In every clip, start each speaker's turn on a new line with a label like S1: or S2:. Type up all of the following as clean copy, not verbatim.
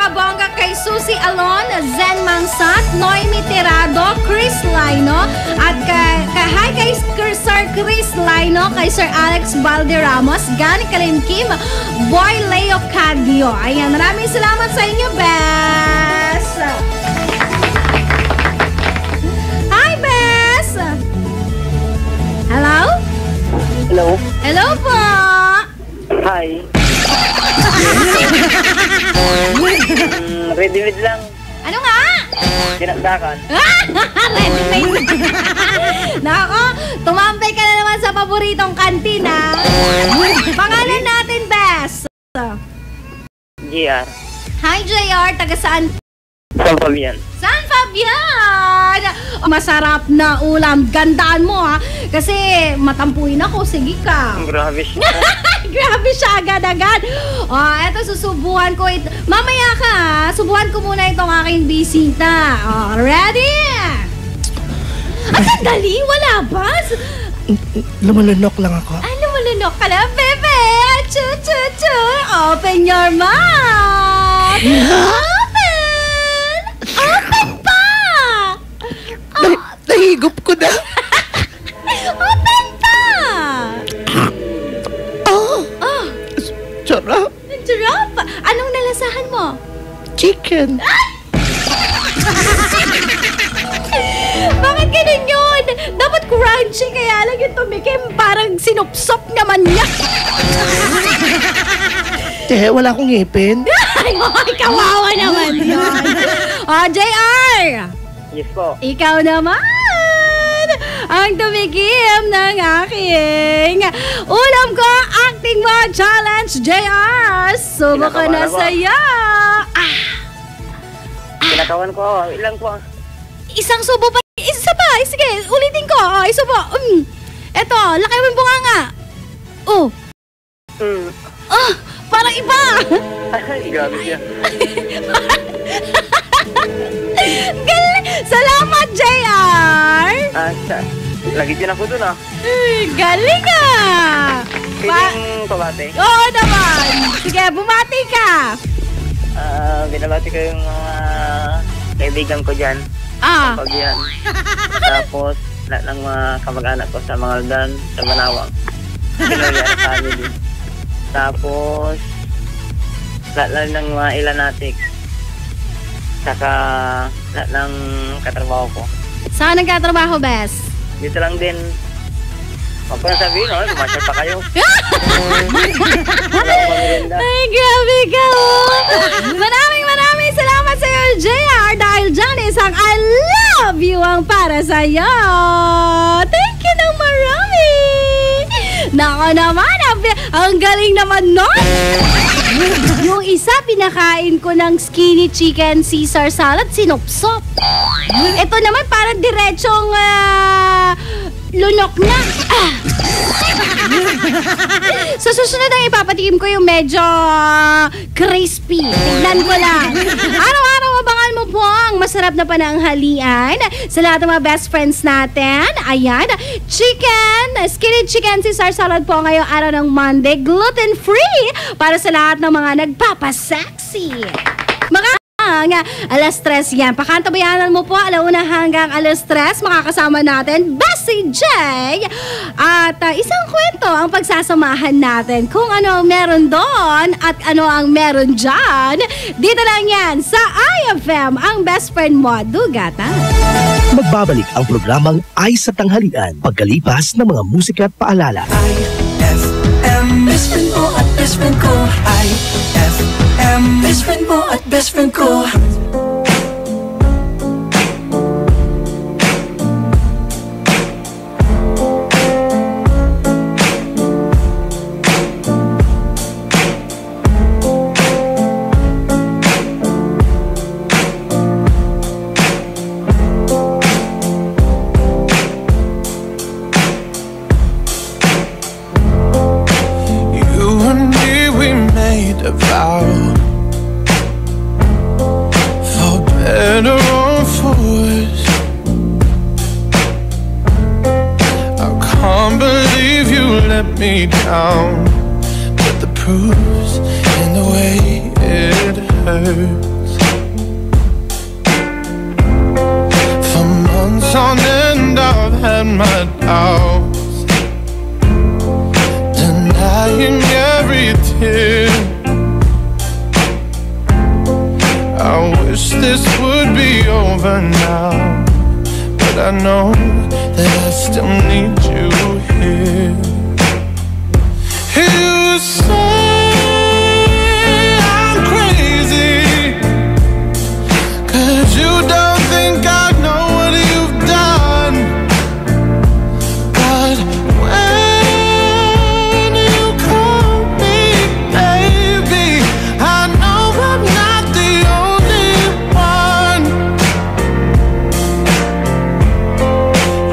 S1: napakabongga kay Susie Alon, Zen Mangsat, Noemi Tirado, Chris Lino, at hi kay Sir Chris Lino, kay Sir Alex Valderramos, Gani Kalimkim, Boy Leo Cadio. Ayan, maraming salamat sa inyo, Bes! Hi, Bes! Hello?
S2: Hello?
S1: Hello po!
S2: Hi. Ready-made lang.
S1: Ano nga?
S2: Dinakdakan.
S1: Ready-made. Nako, tumambay ka na naman sa paboritong kantina. Pangalan natin, Bes.
S2: JR.
S1: Hi, JR. Taga saan?
S2: San Fabian.
S1: San Fabian! Masarap na ulam. Gandaan mo, ha? Kasi matampuin ako. Sige ka.
S2: Grabe siya.
S1: Grabe siya agad-agad. Eto, susubuhan ko ito. Mamaya ka, ha? Subuhan ko muna itong aking bisita. Ready? Ang sandali, wala ba?
S3: Lumalunok lang ako.
S1: Lumalunok ka lang, bebe. Chu-chu-chu. Open your mouth. Open! Open pa!
S3: Nahigop ko na.
S1: Open pa!
S3: Sarap.
S1: Sarap! Anong nalasahan mo?
S3: Chicken.
S1: Bakit ganun yun? Dapat crunchy, kaya lang yung tumikim parang sinupsop naman niya.
S3: Wala akong ngipin.
S1: Ay, kawawa naman yun. JR!
S2: Yes po.
S1: Ikaw naman ang tumikim ng aking ulam ko, acting mo challenge, JR. Subukan na sa'yo.
S2: Kinakawan ko. Ilang po?
S1: Isang subo pa. Isa pa. Sige, ulitin ko. Isubo. Eto, laki mo yung bunganga. Parang iba.
S2: Grabe siya.
S1: Salamat, JR.
S2: Lagi din ako dun,
S1: Galing
S2: Piling pabate.
S1: Oo naman. Sige, bumati ka.
S2: Binabati ko yung mga kaibigan ko dyan. Pagyan. Tapos, lahat ng mga kamag-anak ko sa Mangaldan, sa Manawang. Pinoyan family. Tapos, lahat ng mga Ilanatics. Saka, lahat ng katrabaho ko.
S1: Saan nagkatrabaho, Bes?
S2: Dito lang din. Huwag ko na sabihin, lumasyal pa kayo.
S1: Ay, grabe ka, Maraming salamat sa iyo, JR, dahil dyan isang I love you ang para sa iyo. Thank you ng marami. Nako naman, ang galing naman nun. Yung isa, pinakain ko ng skinny chicken Caesar salad, sinupsop. Ito naman, parang diretsong lunok na. Sa susunod ang ipapatikim ko yung medyo crispy. Tignan ko lang. Araw-araw abangan mo po ang masarap na pananghalian sa lahat ng mga best friends natin. Ayan, skinny chicken Caesar salad po ngayong araw ng Monday. Gluten-free para sa lahat ng mga nagpapasexy. Alas 3 yan. Pakantabayanan mo po, 1:00 hanggang alas 3. Makakasama natin, Bessie J. At isang kwento ang pagsasamahan natin kung ano ang meron doon at ano ang meron dyan. Dito lang yan sa IFM, ang best friend mo, Dugatan.
S4: Magbabalik ang programang Ay sa Tanghalian pagkalipas ng mga musika at paalala.
S5: IFM, best friend mo at best friend ko. IFM, best friend mo at best friend ko.
S6: A vow, for better or for worse. I can't believe you let me down, but the proof's in the way it hurts. this would be over now, but I know that I still need you here. You say I'm crazy, 'cause you don't think I know what you've done. But when you call me baby, I know I'm not the only one.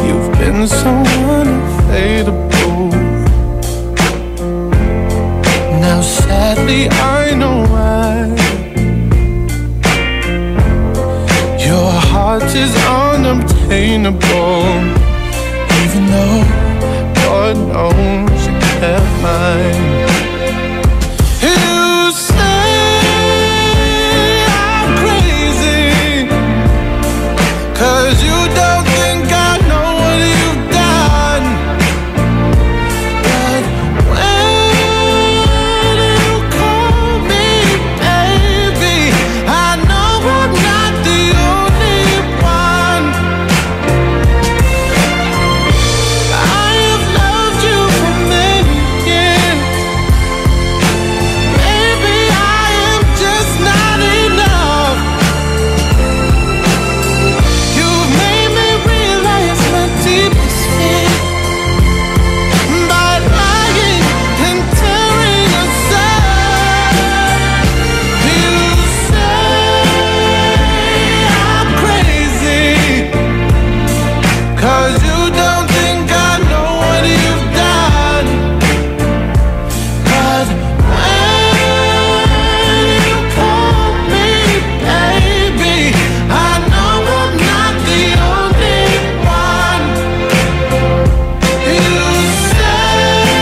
S6: You've been so unavailable. Now sadly I know why. Your heart is unobtainable, even though God knows you kept mine. You say I'm crazy, 'cause you don't think I know what you've done. But when you call me baby, I know I'm not the only one. I have loved you for many years. Maybe I am just not enough. You've made me realize my deepest fear by lying and tearing us apart. You say I'm crazy, 'cause you don't think I know what you've done. But when you call me baby, I know I'm not the only one. You say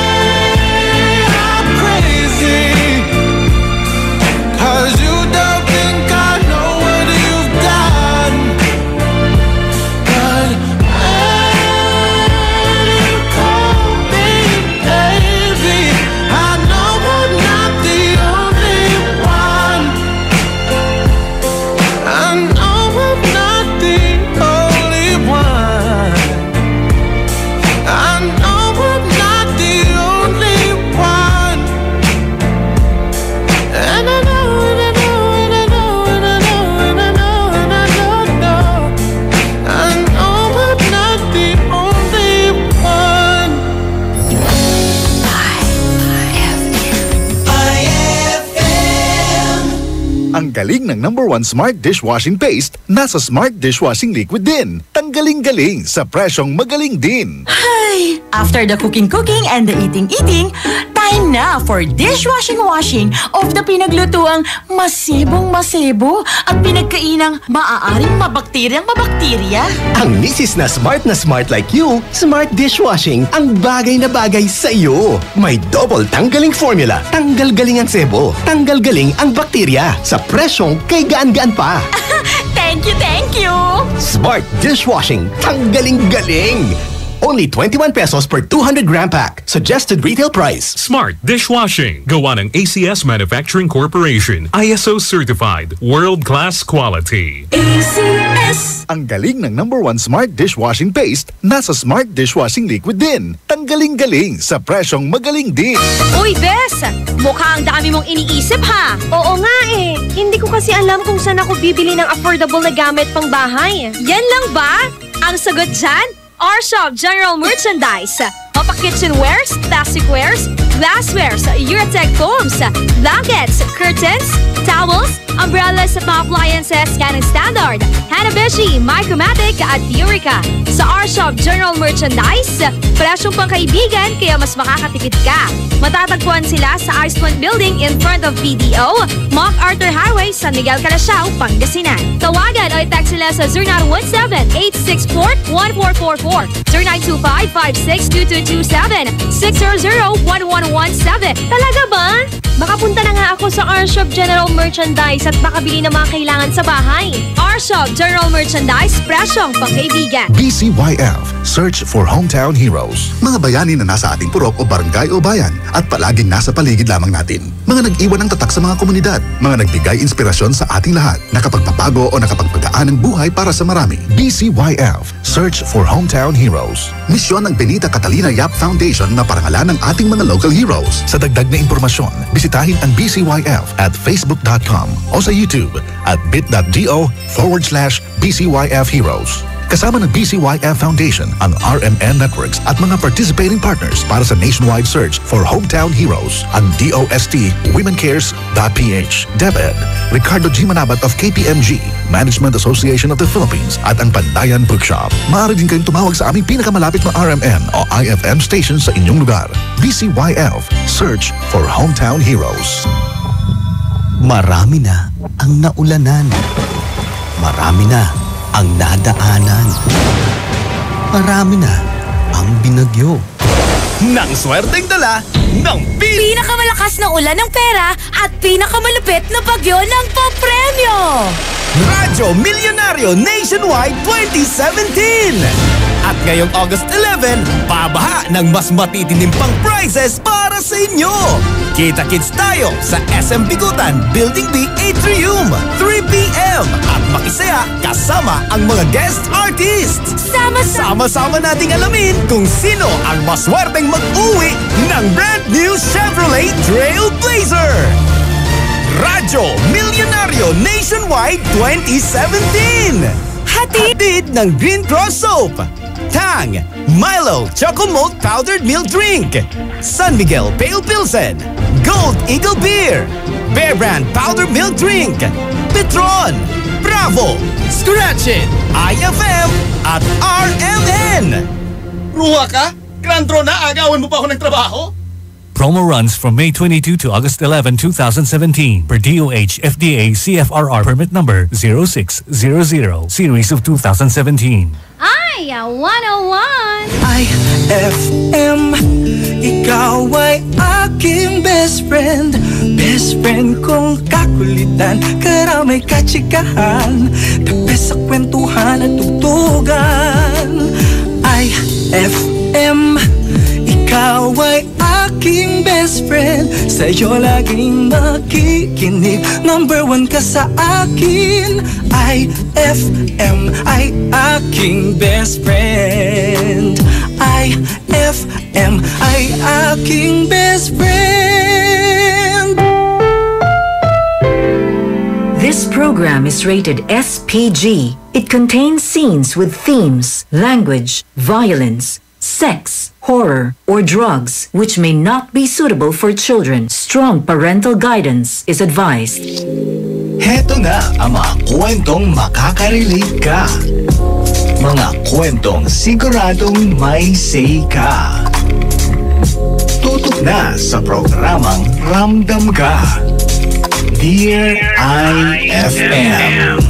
S6: I'm crazy, 'cause you don't think I know what you've done. But when you call me baby, I know I'm not the only one. I know I'm not the only one. I know I'm not the only one. And I know, and I know, and I know, and I know, and I know, and I know. I know I'm not the only one.
S7: Ang galing ng #1 Smart Dishwashing Paste, nasa Smart Dishwashing Liquid din. Tanggaling-galing sa presyong magaling din.
S8: Ay, after the cooking and the eating, time na for dishwashing of the pinaglutuang masibong-masibo at pinagkainang maaaring mabakterya.
S4: Ang misis na smart like you, Smart Dishwashing ang bagay na bagay sa iyo. May double tanggaling formula. Tanggal galing ang sebo. Tanggal galing ang bakterya. Sa presyong kay gaan-gaan pa.
S8: Thank you!
S4: Smart Dishwashing. Tanggaling galing. Only 21 pesos per 200 gram pack. Suggested retail price.
S9: Smart Dishwashing. Gawa ng ACS Manufacturing Corporation. ISO certified. World-class quality.
S8: ACS.
S7: Ang galing ng #1 Smart Dishwashing Paste, nasa Smart Dishwashing Liquid din. Tanggaling-galing sa presyong magaling din.
S1: Uy, Bes! Mukhang dami mong iniisip, ha? Oo nga eh. Hindi ko kasi alam kung saan ako bibili ng affordable na gamit pang bahay. Yan lang ba? Ang sagot dyan? R-Shop General Merchandise. Mapa kitchenwares, plasticwares, glasswares, Eurotech foams, blankets, curtains, towels, umbrellas at mga appliances yan ang standard. Hanabishi, Micromatic at Eureka. Sa R-Shop General Merchandise, presyong pangkaibigan kaya mas makakatipid ka. Matatagpuan sila sa Iceland Building in front of BDO, MacArthur Highway, San Miguel, Calasiao, Pangasinan. Tawagan o i-text sila sa 0917-864-1444, 0925-562227, 600-1117. Talaga ba? Makapunta na nga ako sa R-Shop General Merchandise at makabili ng mga kailangan sa bahay. R-Shop General Merchandise, presyong pangkaibigan.
S7: BC BCYF. Search for Hometown Heroes. Mga bayani na nasa ating purok o barangay o bayan at palaging nasa paligid lamang natin. Mga nag-iwan ng tatak sa mga komunidad. Mga nagbigay inspirasyon sa ating lahat. Nakapagpapago o nakapagpagaan ng buhay para sa marami. BCYF. Search for Hometown Heroes. Misyon ng Benita Catalina Yap Foundation na parangalan ng ating mga local heroes. Sa dagdag na impormasyon, bisitahin ang BCYF at facebook.com o sa YouTube at bit.do/BCYF Heroes. Kasama ng BCYF Foundation, ang RMN Networks at mga participating partners para sa nationwide search for Hometown Heroes, ang DOST WomenCares.ph, DepEd, Ricardo G. Manabat of KPMG, Management Association of the Philippines at ang Pandayan Bookshop. Maaari din kayong tumawag sa aming pinakamalapit na RMN o IFM station sa inyong lugar. BCYF, search for Hometown Heroes.
S10: Marami na ang naulanan. Marami na ang nadaanan. Marami na ang binagyo. Nang swerteng dala ng
S11: pinakamalakas na ulan ng pera at pinakamalupit na bagyo ng papremyo.
S10: Radyo Milyonaryo Nationwide 2017! At ngayong August 11, pabaha ng mas matitinim pang prizes para sa inyo! Kita-kits tayo sa SM Bigutan, Building B Atrium, 3 p.m. At makisaya kasama ang mga guest artists! Sama-sama nating alamin kung sino ang maswerteng mag-uwi ng brand new Chevrolet Trailblazer! Radyo Milyonaryo Nationwide 2017! Hatid ng Green Cross Soap, Tang, Milo Choco Malt Powdered Milk Drink, San Miguel Pale Pilsen, Gold Eagle Beer, Bear Brand Powdered Milk Drink, Petron, Bravo, Scratch It, IFM, at RMN.
S12: Ruha ka? Grandro na, agawan mo pa ako ng trabaho?
S13: Promo runs from May 22 to August 11, 2017 per DOH FDA CFRR permit number 0600 series of 2017.
S1: Ay, 101!
S5: IFM, ikaw ay aking best friend. Best friend kong kakulitan, karamay katsikahan, the best sa kwentuhan at tugtugan. IFM, ikaw ay aking best friend. Sa'yo laging makikinig, number one ka sa akin. IFM ay aking best friend. IFM ay aking best friend.
S14: This program is rated SPG. It contains scenes with themes, language, violence, sex, horror, or drugs, which may not be suitable for children. Strong parental guidance is advised.
S10: Heto na ang mga kwentong makaka-relate ka. Mga kwentong siguradong may say ka. Tutok na sa programang Ramdam Ka. Dear IFM.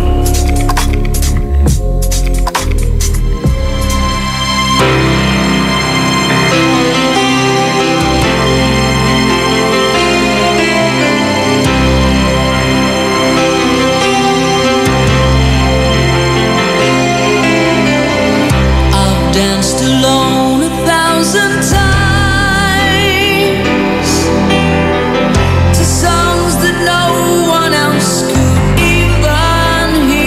S5: Danced alone 1,000 times to songs that no one else could even hear.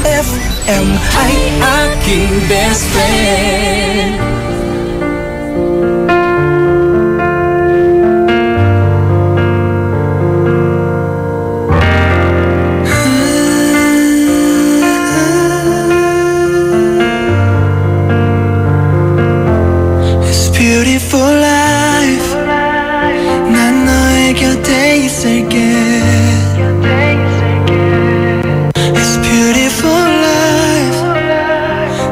S5: FM ay aking best friend.
S6: It's beautiful life. 난 너의 곁에 있을게. It's beautiful life.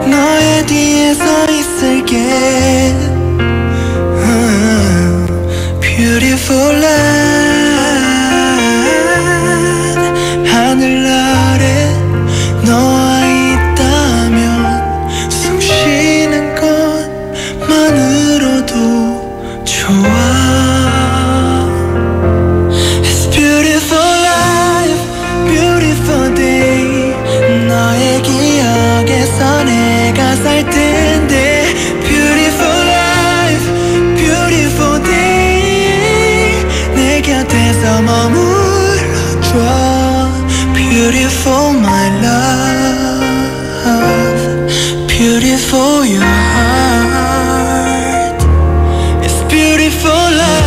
S6: 너의 뒤에 서 있을게. Beautiful life. 하늘 아래 너와 있다면 숨 쉬는 것만으로도 좋아. It's beautiful life, beautiful day. 너의 기억에서 내가 살 텐데. Beautiful life, beautiful day. 내 곁에서 머물러줘. Beautiful my love, beautiful your heart. It's beautiful life.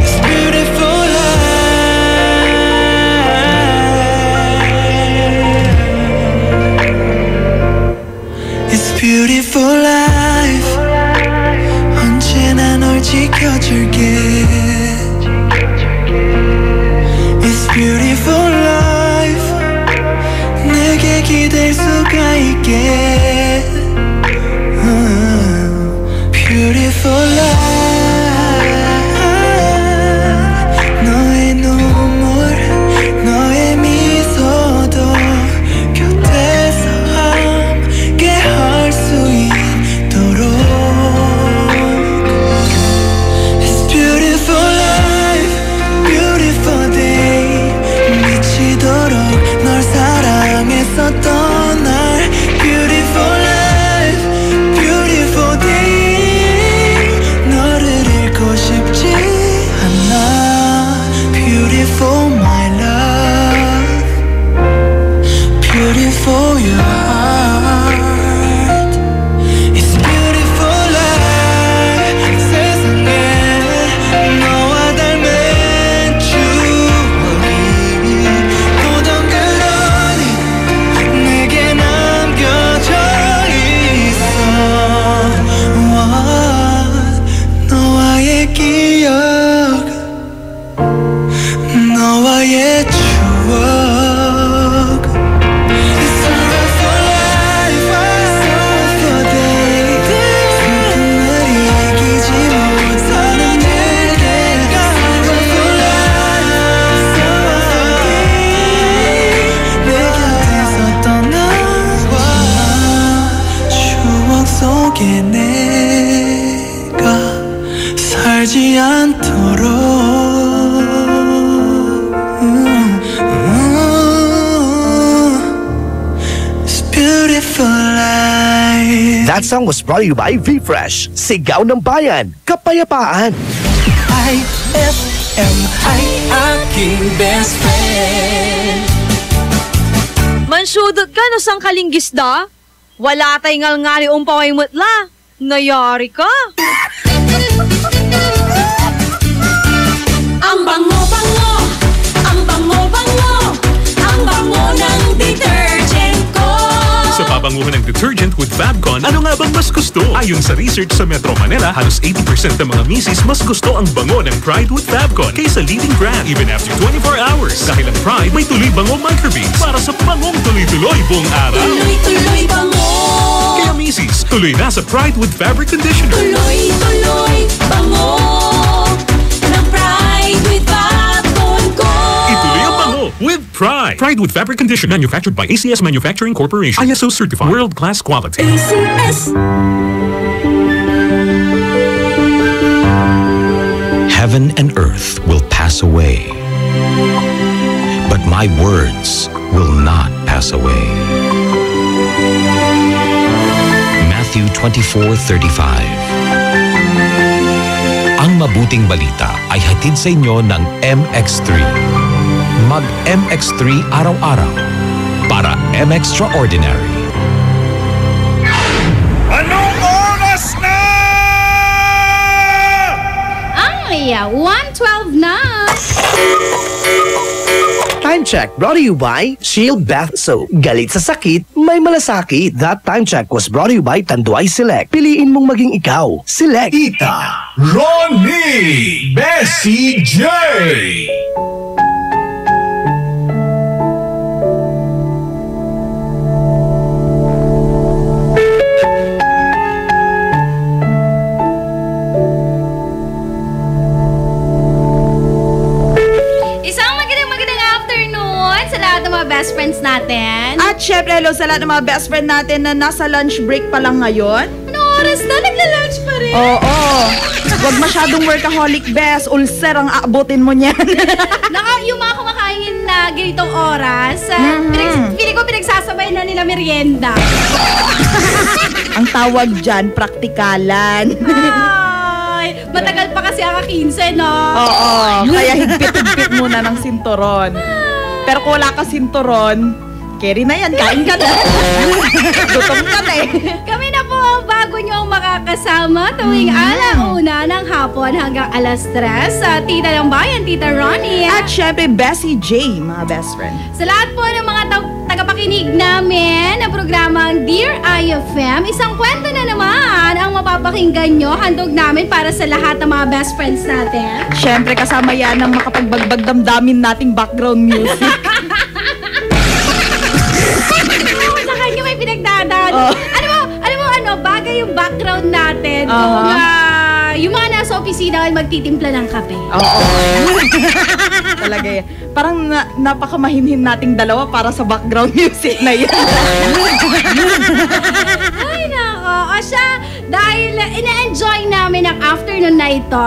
S6: It's beautiful life. It's beautiful life. 언제나 널 지켜줄게. It's beautiful life. 내게 기댈 수가 있게. Beautiful life. 너의 눈물, 너의 미소도 곁에서 함께 할 수 있도록. It's beautiful life, beautiful day. 미치도록 널 사랑했었던 날. Beautiful life, beautiful day. 너를 잃고 싶지 않아. Beautiful my love, beautiful your heart. It's beautiful life. 세상에 너와 닮은 추억이 도동그러니 내게 남겨져 있어. 너와의 기억, 너와의 추억. It's beautiful life, beautiful day. 슬픔을 이기지 못하는 내게. Beautiful life, beautiful day. 내 곁에서 떠나와 추억 속에 내가 살지 않도록. It's beautiful life.
S3: That song was brought to you by V-Fresh. Sigaw ng Bayan, Kapayapaan.
S5: IFM ay aking best friend.
S15: Mansudot ka no sang kalinggisda? Wala tay ngalngari umpaway mutla. Nayari ka.
S11: Ang bango-bango, ang bango-bango, ang bango ng detergent ko.
S9: Sa pabanguhan ng detergent with Fabcon, ano nga bang mas gusto? Ayon sa research sa Metro Manila, halos 80% ng mga misis mas gusto ang bango ng Pride with Fabcon kaysa leading brand even after 24 hours. Dahil ang Pride may tuloy bango microbeads para sa bangong tuloy-tuloy buong araw.
S11: Tuloy-tuloy bango.
S9: Kaya misis, tuloy na sa Pride with Fabric Conditioner.
S11: Tuloy-tuloy bango ng Pride with Fabcon ko.
S9: Ituloy ang bango with Pride. Pride with Fabric Conditioner, manufactured by ACS Manufacturing Corporation. ISO certified, world-class quality.
S11: ACS.
S16: Heaven and earth will pass away, but my words will not pass away. Matthew 24:35. Ang mabuting balita ay hatid sa inyo ng MX3. Mag-MX3 araw-araw para M-Extraordinary.
S12: Anong oras na?
S1: Ay, 1:12 na.
S3: Time check brought to you by Shield Bath Soap. Galit sa sakit, may malasakit. That time check was brought to you by Tanduay Select. Piliin mong maging ikaw. Select.
S10: Tita Ronnie Bessie J.
S1: Best friends natin.
S17: At syempre, hello sa lahat ng mga best friend natin na nasa lunch break pa lang ngayon.
S1: Ano oras na? Nagla-lunch pa rin.
S17: Oo. Huwag masyadong workaholic, best. Ulcer ang aabutin mo niyan.
S1: Yung mga kumakain na ganitong oras, feeling ko pinagsasabay na nila merienda.
S17: Ang tawag dyan, praktikalan.
S1: Ay, matagal pa kasi ang 15, no?
S17: Oo. Kaya higpit-higpit muna ng sinturon. Pero kung wala ka sinturon, carry na yan, kain ka na. Gutom ka na eh.
S1: Kami na po ang bago niyong makakasama tuwing alauna ng hapon hanggang alas 3 sa Tita ng Bayan, Tita Ronnie.
S17: At syempre, Bessie J, mga best friend.
S1: Sa lahat po ng mga tagapakinig namin na programang Dear IFM, isang kwento na naman ang mapapakinggan nyo. Handog namin para sa lahat ng mga best friends natin.
S17: Syempre, kasama yan ang makapagbagbag damdamin nating background music.
S1: Sa kanya may pinagdadaan. Ano, bagay yung background natin. Kung yung mga nasa opisina ay magtitimpla ng kape.
S17: Oo. Talaga yan. Parang napakamahinhin nating dalawa para sa background music na yan.
S1: Ay, nako. O siya, dahil ina-enjoy namin ang afternoon na ito.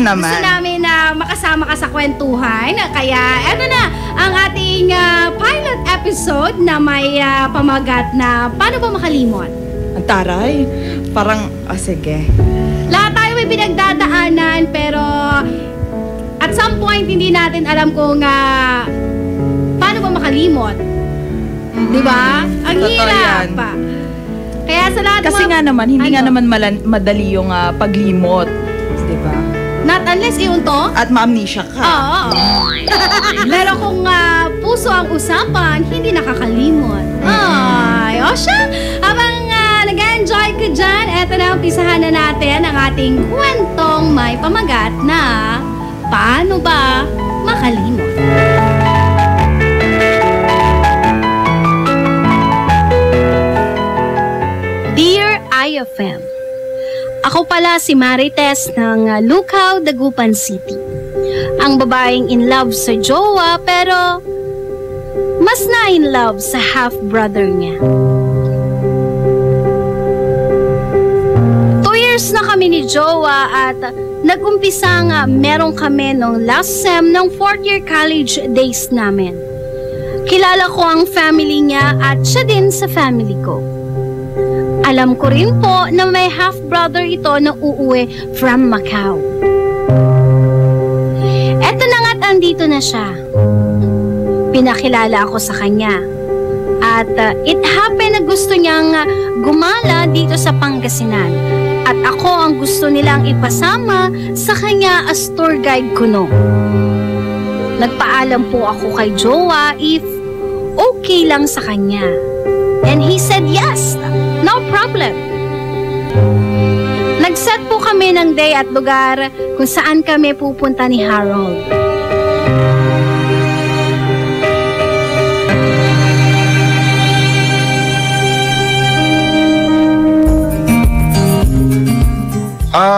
S17: Naman.
S1: Gusto namin na makasama ka sa kwentuhan. Kaya, eto na ang ating pilot episode na may pamagat na Paano Ba Makalimot?
S17: Ang taray. Parang, sige.
S1: Lahat tayo may pinagdadaanan, pero at some point, hindi natin alam kung paano ba makalimot. Diba? Ang hirap pa. Kaya sa lahat
S17: kasi nga naman, hindi nga naman madali yung paglimot. Diba?
S1: Not unless iunto.
S17: At ma-amnesia ka.
S1: Oo. Pero kung puso ang usapan, hindi nakakalimot. Ay, o siya, habang nag-enjoy ka dyan, eto na, umpisahan na natin ang ating kwentong may pamagat na Paano Ba Makalimot? Dear IFM, ako pala si Marites ng Lucao, Dagupan City. Ang babaeng in love sa jowa pero mas na in love sa half-brother niya. 2 years na kami ni jowa at nag-umpisa nga meron kami nung last sem ng 4th year college days namin. Kilala ko ang family niya at siya din sa family ko. Alam ko rin po na may half-brother ito na uuwi from Macau. Eto na nga't andito na siya. Pinakilala ako sa kanya. At it happened na gusto niyang gumala dito sa Pangasinan. At ako ang gusto nilang ipasama sa kanya as tour guide kuno. Nagpaalam po ako kay jowa if okay lang sa kanya. And he said yes, no problem. Nag-set po kami ng day at lugar kung saan kami pupunta ni Harold.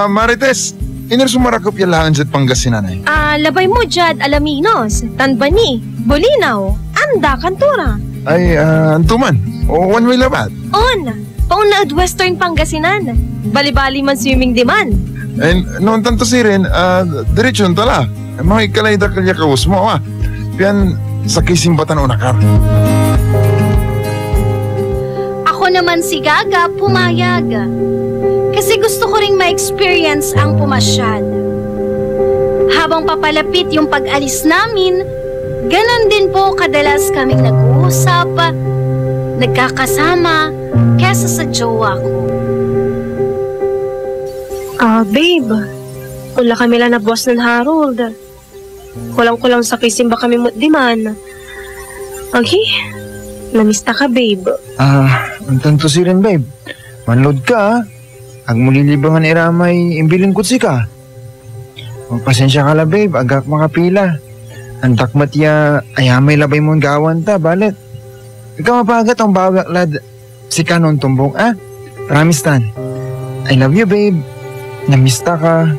S18: Marites, inersumarakop yung lahan dyan Pangasinan eh.
S19: Labay mo dyan, Alaminos, Tanbani, Bolinaw, Anda, Kantura.
S18: Ay, antuman. O one way labat.
S19: On, pauna at Western Pangasinan. Bali-bali man swimming diman.
S18: And noon tanto sirin, diretsyon tala. Mga ikalay da kalya kaus mo, Piyan sa kisimbatan o nakar.
S1: Ako naman si Gaga, pumayag. Kasi gusto ko ring ma-experience ang pumasyal. Habang papalapit yung pag-alis namin, ganon din po kadalas kaming nag-uusap, nagkakasama, kesa sa jowa ko.
S19: Babe, wala kami lang na boss ng Harold. Kulang-kulang sa kisimba kami mutdiman. Okay, namista ka, babe.
S20: Ang tanto si rin, babe. Manload ka, ag mulilibangan iramay imbilin kutsi ka. Magpasensya ka la, babe, agak makapila. Ang takmat ya, ayamay labay mong gawan ta, balit. Ikaw mapagat ang bawak lad si Kanon tumbong, Promise tan. I love you, babe. Namista ka.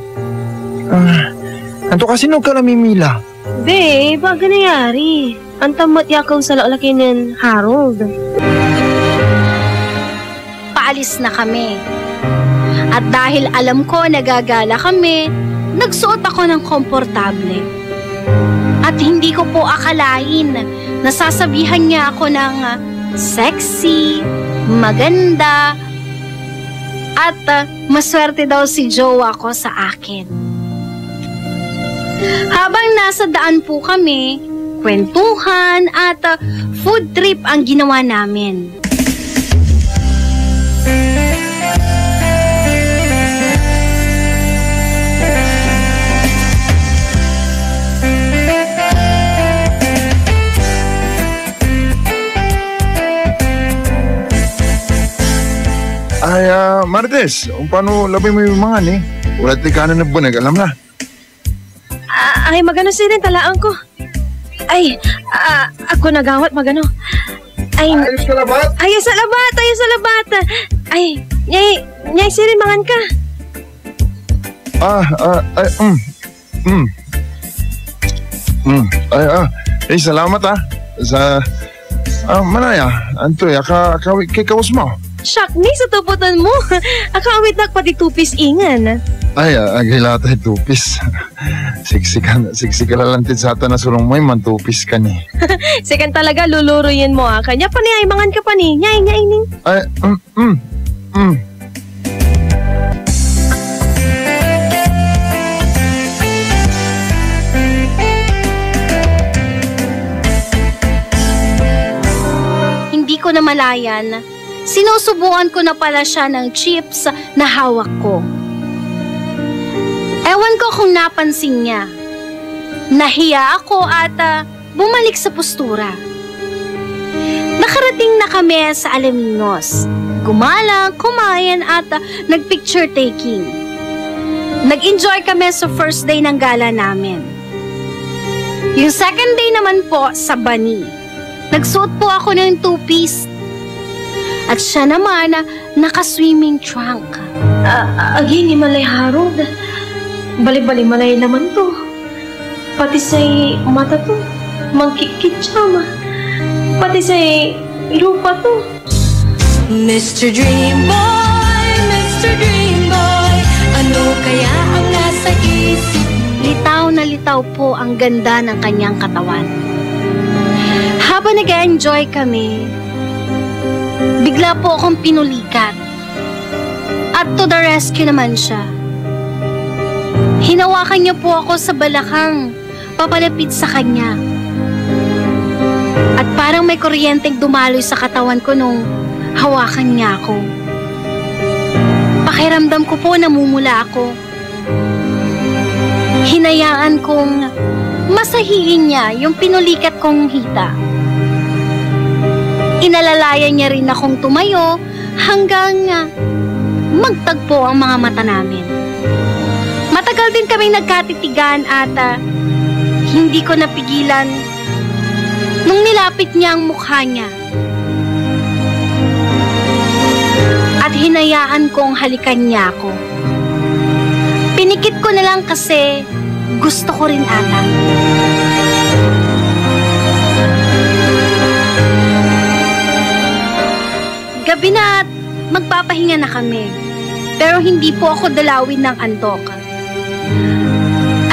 S20: Anto kasi nung ka namimila?
S19: Babe, ang nangyari? Ang tamat yakaw sa lalaki ng Harold.
S1: Paalis na kami. At dahil alam ko nagagala kami, nagsuot ako ng komportable. At hindi ko po akalain na sasabihan niya ako ng sexy, maganda, at maswerte daw si jowa ko sa akin. Habang nasa daan po kami, kwentuhan at food trip ang ginawa namin.
S18: Ay, Martes, paano labay mo yung mga ni? Ulat ni kanan na bunag, alam na.
S19: Ay, magano si rin talaan ko. Ay, ako nagawat magano. Ay,
S18: ayos ka labat?
S19: Ayos sa labat. Ay, nyay si rin mangan ka.
S18: Salamat sa, manaya, antoy, kay kawas mo.
S19: Shock ni sa tuputan mo. Akawit na pati tupis ingan.
S18: Ay, agila tayo tupis. Siksika lalantid sa ata na sulong mo, mantupis ka ni.
S19: Sikan talaga luluruyin mo Kanya pa ni ay mangan ka pa ni. Nyay ni.
S18: Ay,
S1: Hindi ko na malayan. Sinusubukan ko na pala siya ng chips na hawak ko. Ewan ko kung napansin niya. Nahiya ako at bumalik sa postura. Nakarating na kami sa Alaminos. Gumalang, kumain at nagpicture taking. Nag-enjoy kami sa first day ng gala namin. Yung second day naman po sa Bani. Nagsuot po ako ng two-piece. At siya naman naka-swimming trunk.
S19: Agi ni Malay Harold. Bali-bali malay naman to. Pati say mata to. Mangkikit siya Pati say lupa to.
S11: Mr. Dreamboy, ano kaya ang nasa isip?
S1: Litaw na litaw po ang ganda ng kanyang katawan. Habang nag-enjoy kami, bigla po akong pinulikat. At to the rescue naman siya. Hinawakan niya po ako sa balakang, papalapit sa kanya. At parang may kuryenteng dumaloy sa katawan ko nung hawakan niya ako. Pakiramdam ko po namumula ako. Hinayaan kong masahiin niya yung pinulikat kong hita. Inalalayan niya rin akong tumayo hanggang magtagpo ang mga mata namin. Matagal din kaming nagkatitigan at hindi ko napigilan nung nilapit niya ang mukha niya. At hinayaan kong halikan niya ako. Pinikit ko na lang kasi gusto ko rin ata. Gabi na at magpapahinga na kami. Pero hindi po ako dalawin ng antok.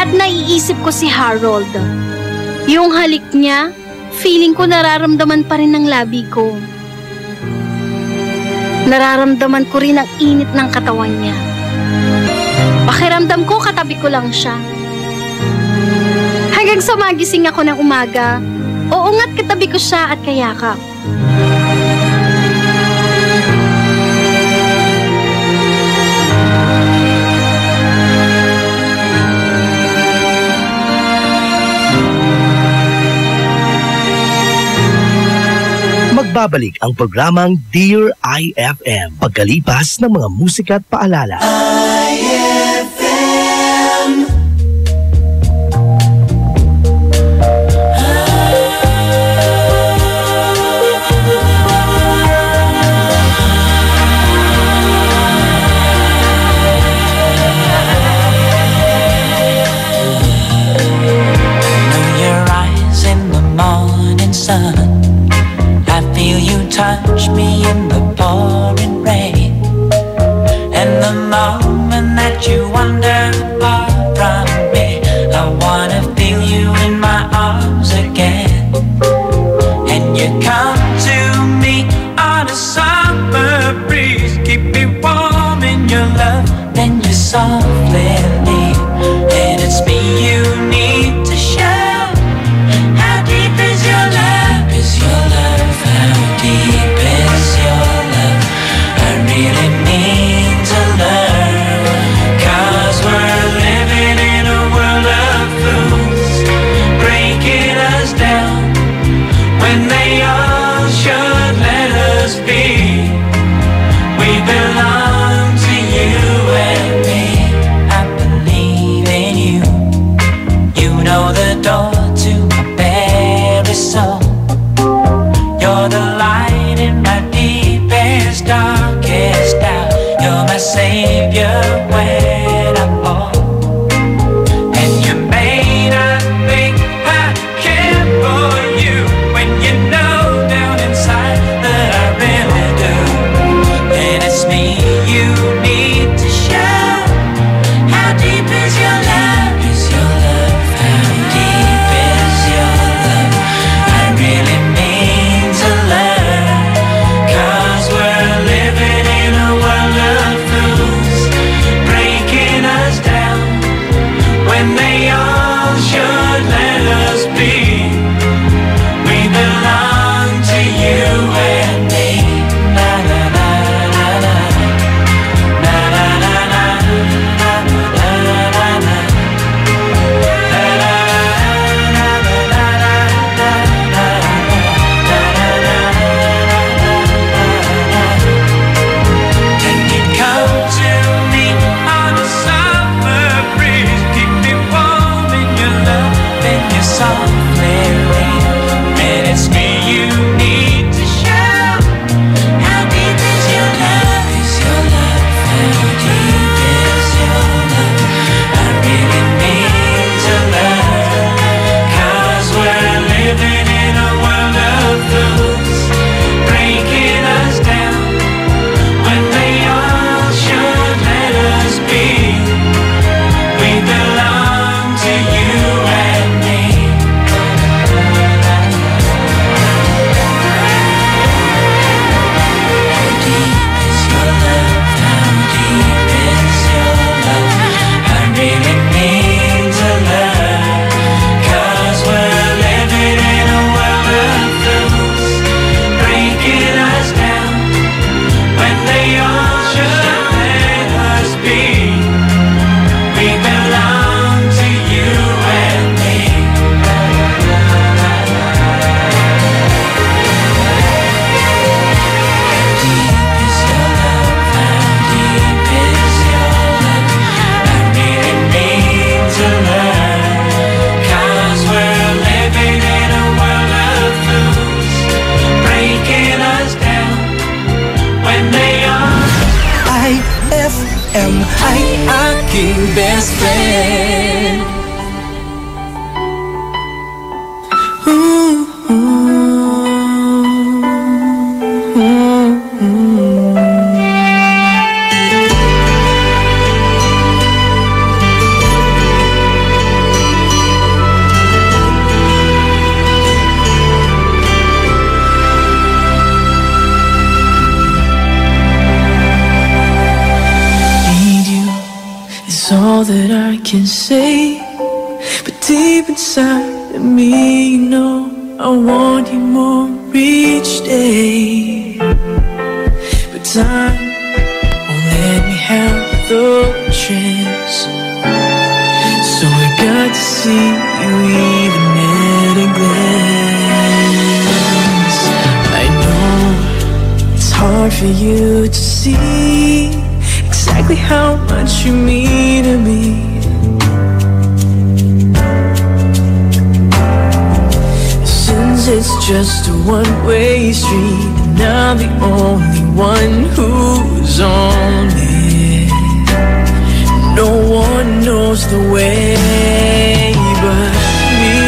S1: At naiisip ko si Harold. Yung halik niya, feeling ko nararamdaman pa rin ng labi ko. Nararamdaman ko rin ang init ng katawan niya. Pakiramdam ko katabi ko lang siya. Hanggang sa magising ako ng umaga, uungat katabi ko siya at kayakap.
S3: Magbabalik ang programang Dear IFM pagkalipas ng mga musika at paalala. IFM.
S5: Your eyes in the morning sun, feel you touch me in the pouring rain. And the moment that you wander far from me, I wanna feel you in my arms again. And you come to me on a summer breeze, keep me warm in your love, then you softly leave. And it's me you need to show. How deep is your love? Is your love? How deep is your love? I really mean to learn. 'Cause we're living in a world of fools, breaking us down when they all should let us be. We belong to you and me. I believe in you. You know the door to my very soul. You're the light in my deepest, darkest doubt. You're my savior when I fall. And you may not think I care for you when you know down inside that I really do. And it's me you need to show. How deep is your love? Is your love? How deep is your love? I really mean to learn. 'Cause we're living in a world of fools, breaking us down when they all should let us be. We belong to you and me. Na na na na na. Na na na na. Na na na na. And you come to me on a summer breeze, keep me warm in your love, then you softly leave. And it's me you need to show. How deep is your love? Is your love? How deep is your love? I really mean to learn. 'Cause we're living in a world of fools, breaking us down when they all should let us be. We belong to you and me. How deep is your love? How deep is your love? I really mean to learn. 'Cause we're living in a world of fools, breaking us down when they all should let us be. We belong to you and me. How deep is your love? How deep is your love? I really mean to learn. 'Cause we're living in a world of fools, breaking us down when they all.
S6: IFM ay aking best friend.
S5: Need you is all that I can say, but
S6: Deep inside of me, you know I want you more each day. But time won't let me have the chance. So I got to see you even at a glance. I know it's hard for you to see exactly how much you mean to me. Since it's just a one-way street, and I'm the only one who's on it. No one knows the way but me.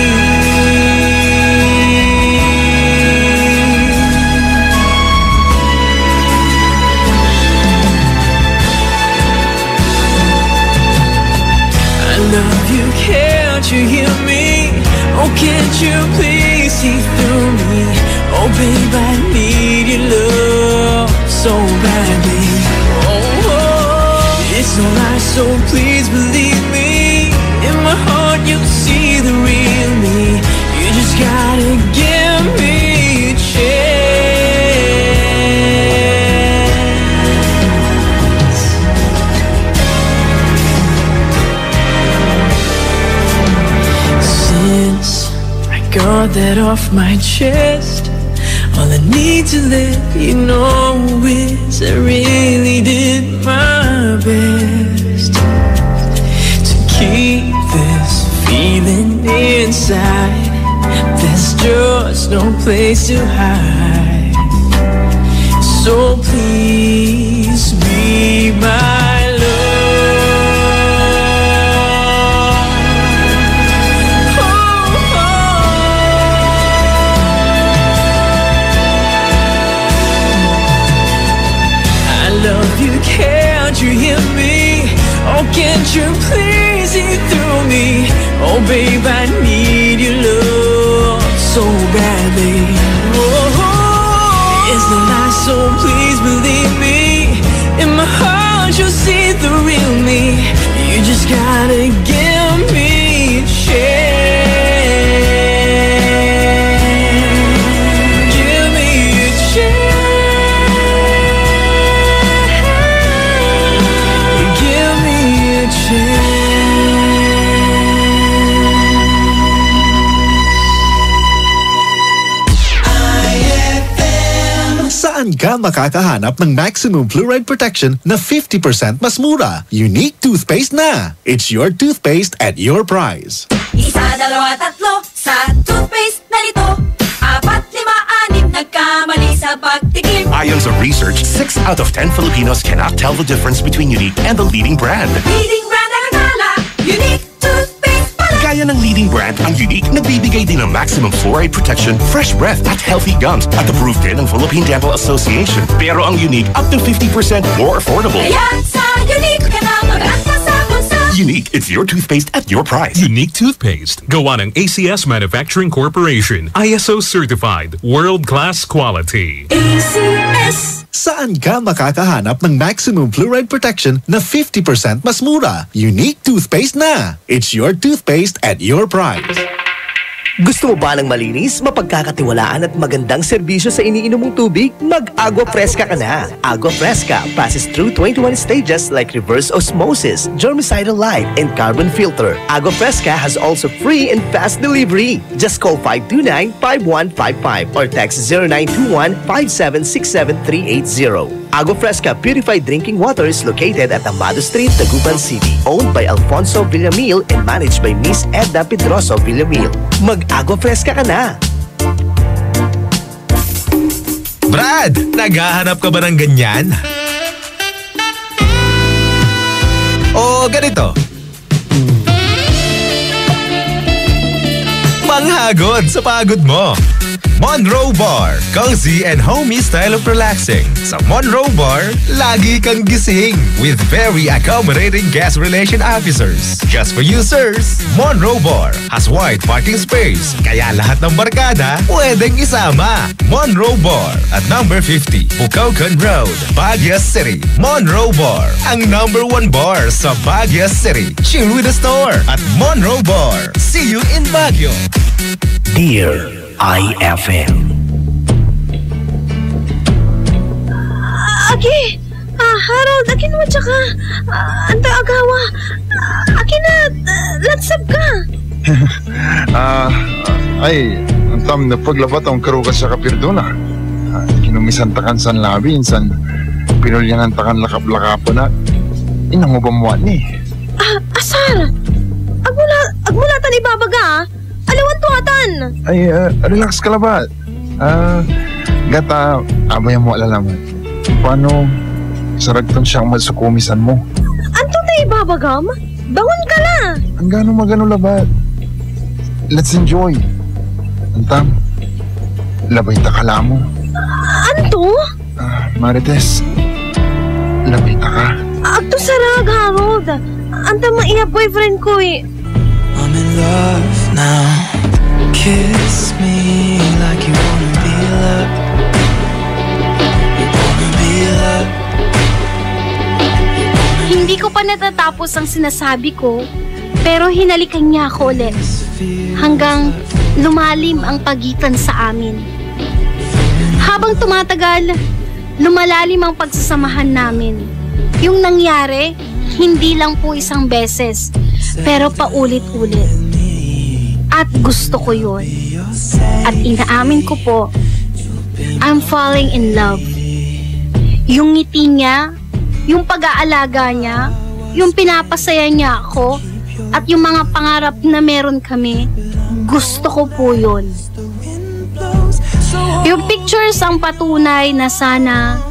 S6: I love you, can't you hear me? Oh, can't you please see through me? Oh, babe, I need your love so badly. It's no lie, so please believe me. In my heart you'll see the real me. You just gotta give me a chance. Since I got that off my chest, all I need to let you know is I really did my best to keep this feeling inside. There's just no place to hide. So please be my can't you hear me? Oh, can't you please see through me? Oh, babe, I need your love so badly. Oh, it's the lie, so please believe me. In my heart you'll see the real me. You just gotta give me a chance. Give me a chance.
S4: Saan ka makakahanap ng maximum fluoride protection na 50% mas mura? Unique toothpaste na! It's your toothpaste at your price.
S21: Isa, dalawa, tatlo sa toothpaste na nito. 4, 5, 6 nagkamali sa pagtikim.
S22: Ayon sa research, 6 out of 10 Filipinos cannot tell the difference between Unique and the leading brand.
S21: Leading brand ang akala, Unique toothpaste pala.
S22: Gaya ng leading brand, ang Unique nagbibigay din ng maximum fluoride protection, fresh breath at healthy gums at approved din ng Philippine Dental Association. Pero ang Unique up to 50% more affordable.
S21: Kaya sa Unique ka na mag-asa sa bulsa.
S22: Unique, it's your toothpaste at your price.
S9: Unique toothpaste. Gawa ng ACS Manufacturing Corporation. ISO certified. World-class quality.
S21: ACS.
S4: Saan ka makakahanap ng maximum fluoride protection na 50% mas mura? Unique toothpaste na! It's your toothpaste at your price.
S3: Gusto mo ba ng malinis, mapagkakatiwalaan at magandang serbisyo sa iniinom mong tubig? Mag-Agua Fresca ka na! Agua Fresca passes through 21 stages like reverse osmosis, germicidal light, and carbon filter. Agua Fresca has also free and fast delivery. Just call 529-5155 or text 0921-5767380. Agua Fresca Purified Drinking Water is located at Amado Street, Taguban City. Owned by Alfonso Villamil and managed by Miss Edna Pedroso Villamil. Mag-Agua Fresca ka na!
S10: Brad, naghahanap ka ba ng ganyan? O ganito? Manghagod sa pagod mo.
S2: Monroe Bar, cozy and homey style of relaxing. Sa Monroe Bar, lagi kang gising with very accommodating guest relation officers. Just for you, sirs, Monroe Bar has wide parking space, kaya lahat ng barkada pwedeng isama. Monroe Bar at number 50, Bucaucan Road, Baguio City. Monroe Bar, ang number 1 bar sa Baguio City. Chill with the store at Monroe Bar. See you in Baguio.
S3: Dear IFM.
S19: Aki! Harold, akin mo tsaka. Anta agawa. Akin na, latsab ka.
S18: Ay, ang tam na paglabat ang karukas sa kapirduna. Kinumisan takan san labi, insan pinulyanan takan lakap-lakapan na. Inang ubamuan ni.
S19: Asar! Agmulatan ibabaga, aliwan tuwatan.
S18: Ay, relax ka labat. Gata, abay mo alalaman. Paano saragtan siyang masukumisan mo?
S19: Anto na ibabagam? Bangon ka na!
S18: Ang gano'ng magano labat. Let's enjoy. Antam, labay ta kala mo.
S19: Anto?
S18: Marites, labay ta ka.
S19: Agto sarag, Harold. Anta maiya boyfriend ko eh.
S6: I'm in love now. Kiss me like you wanna be loved. You wanna be loved.
S1: Hindi ko pa natatapos ang sinasabi ko, pero hinalikan niya ako ulit. Hanggang lumalim ang pagitan sa amin. Habang tumatagal, lumalalim ang pagsasamahan namin. Yung nangyari, hindi lang po isang beses, pero paulit-ulit. At gusto ko yun. At inaamin ko po, I'm falling in love. Yung ngiti niya, yung pag-aalaga niya, yung pinapasaya niya ako, at yung mga pangarap na meron kami, gusto ko po yun. Yung pictures ang patunay na sana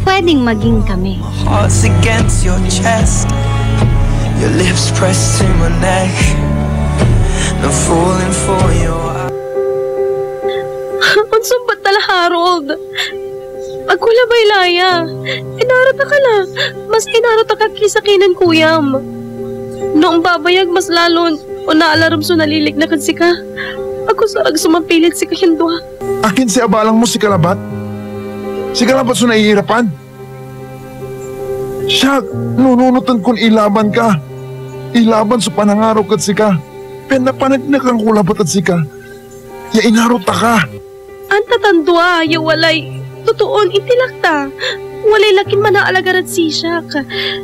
S1: pwedeng maging kami.
S6: Heart's against your chest. Your lips pressed to my neck. I'm falling for your eyes.
S19: Unsong ba't tala, Harold? Agkula ba ilaya? Inarata ka na. Mas inarata ka kisa kinan kuyam. Noong babayag mas lalon o naalaram so nalilig na kan sika. Ako sarag sumapilit si kahindwa.
S18: Akin si abalang mo si Kalabat. Si Kalabat so nahihirapan. Siya, nununutan kung ilaban ka. Ilaban sa panangaraw kat sika. Pinapanagnak ang kulabat at sika. Ya inarota ka.
S19: Ang tatandwa, ya walay. Tutuon, itilakta. Walay lakin manaalagar at sisyak.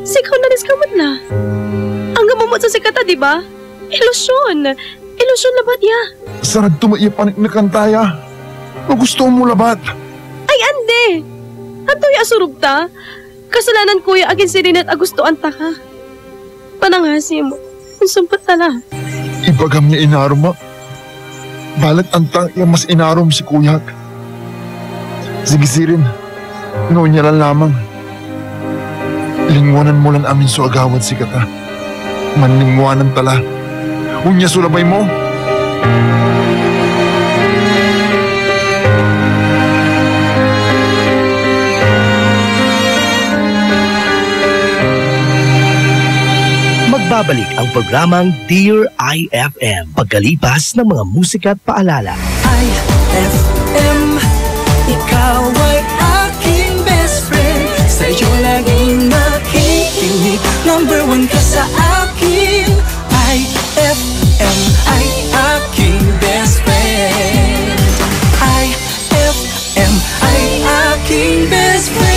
S19: Sikaw na diskamot na. Ang gamamot sa sikata, di ba? Ilusyon. Ilusyon labat ya.
S18: Sarag tumaiya paniknakan taya. Kung gusto mo labat.
S19: Ay, ande. Anto'y asurog ta. Kasalanan kuya agin si Rinat agustuan ta ka. Panangasi mo. Ang sumpat tala.
S18: Ibagam niya inarom ma. Balat antang iya mas inarom si kuyak. Sige sirin. Noon niya lang lamang. Lingwanan mo lang amin so agawad si kata. Manlingwanan tala. Unya sulabay mo.
S3: Magbabalik ang programang Dear IFM pagkalipas ng mga musika at paalala.
S6: IFM, ikaw ay aking best friend. Sa'yo laging makikinig. Number 1 ka sa akin. IFM ay aking best friend. IFM ay aking best friend.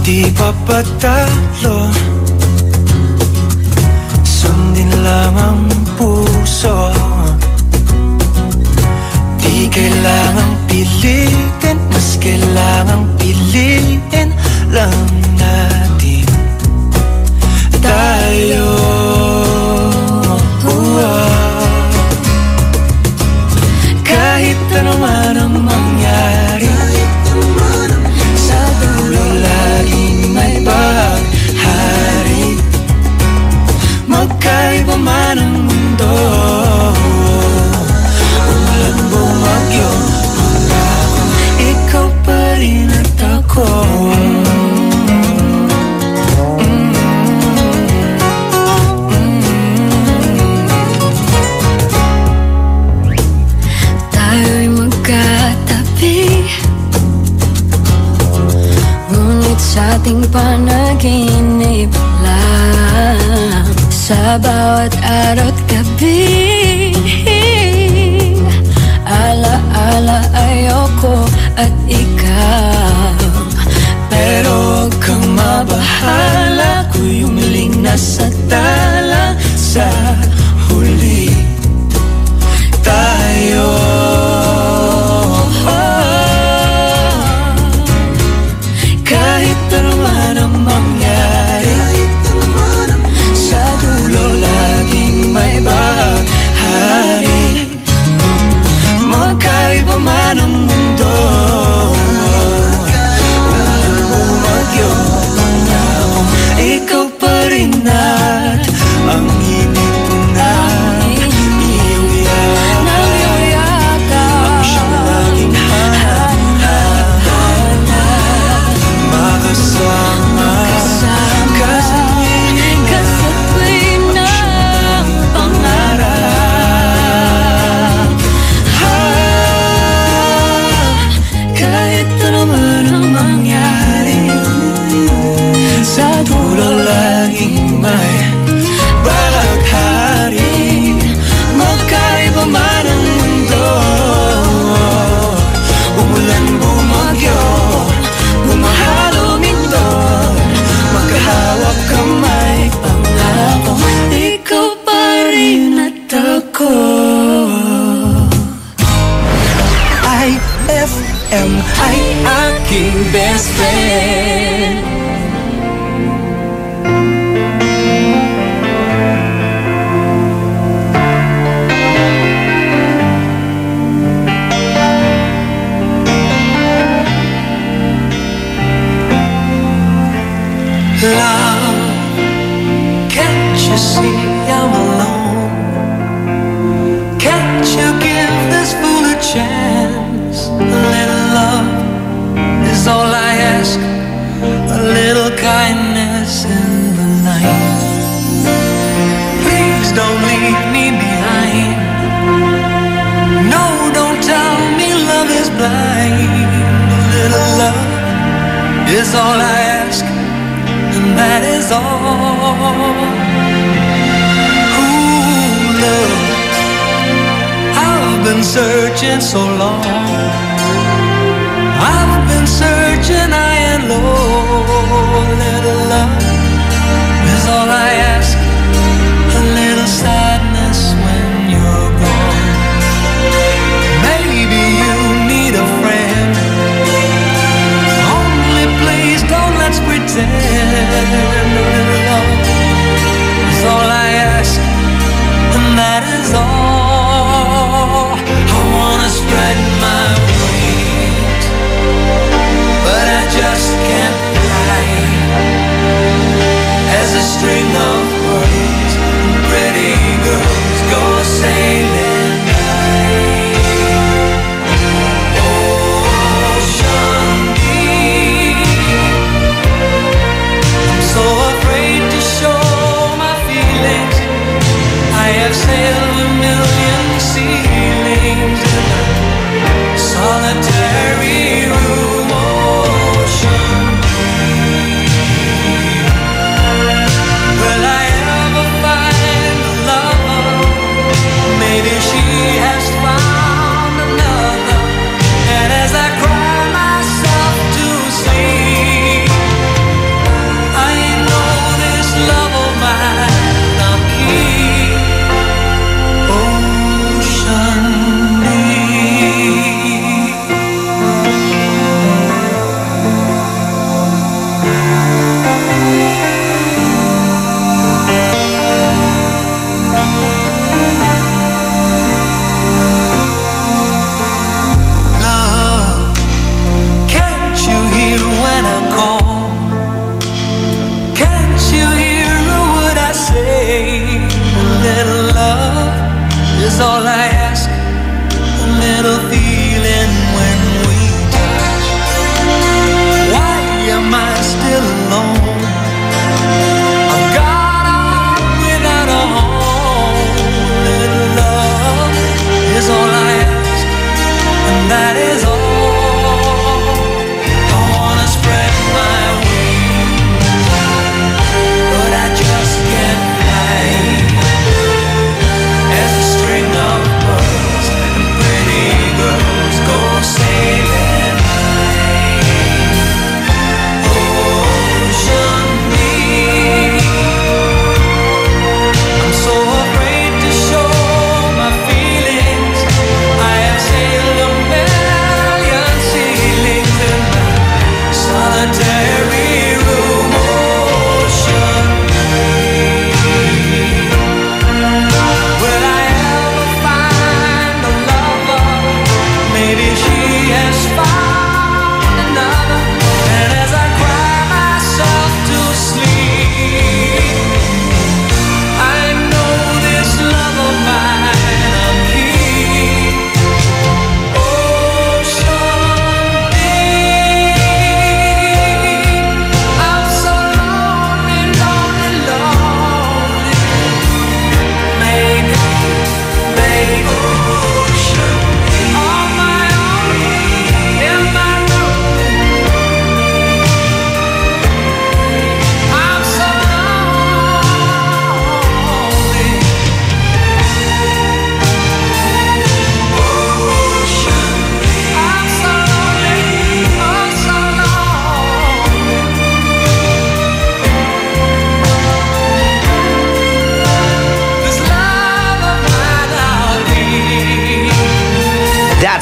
S6: Di papatalo, sundin lang ang puso. Sa bawat ara't gabi, ala-ala ayoko at ikaw. Pero huwag kang mabahala, ako'y umiling na sa tala. Sa huli tayo. Kahit ano man ang mangyari, sa dulo laging may bahari. Magkaiba man ang mundo, bumagyo ikaw pa rin at ang init na iyong yakap. Ang siyang laging hanap, makasama kasabay ng pangarap. Kahit ano man ang mangyari, sa dulo laging may bahaghari. Magkaiba man ang mundo, umulan, bumagyo, bumahalo minto, magkahawak kamay, pangako, ikaw pa rin at ako. IFM ay aking best friend. Love, can't you see I'm alone? Can't you give this fool a chance? A little love is all I ask, a little kindness in the night. Please don't leave me behind. No, don't tell me love is blind. A little love is all I ask, and that is all. Ooh, love, I've been searching so long. I've been searching high and low. Little love is all I ask, a little sadness when you're gone. Maybe you need a friend, only please don't let's pretend. Little love is all I ask, and that is all. I wanna spread my wings, but I just can't fly. As a string of pearls and pretty girls go sailing by. Ocean deep, I'm so afraid to show my feelings. I have sailed a million ceilings in a solitary room. Ocean deep, will I ever find a lover? Maybe she has found another. And as I cry myself to sleep, I know this love of mine I'll keep. Ocean love, can't you hear when I call? Can't you hear what I say? A little love is all I ask, a little feeling when we touch. Why am I still alone? I've got out without a home. Little love is all I ask, and that is all. I wanna spread my wings, but I just can't fly.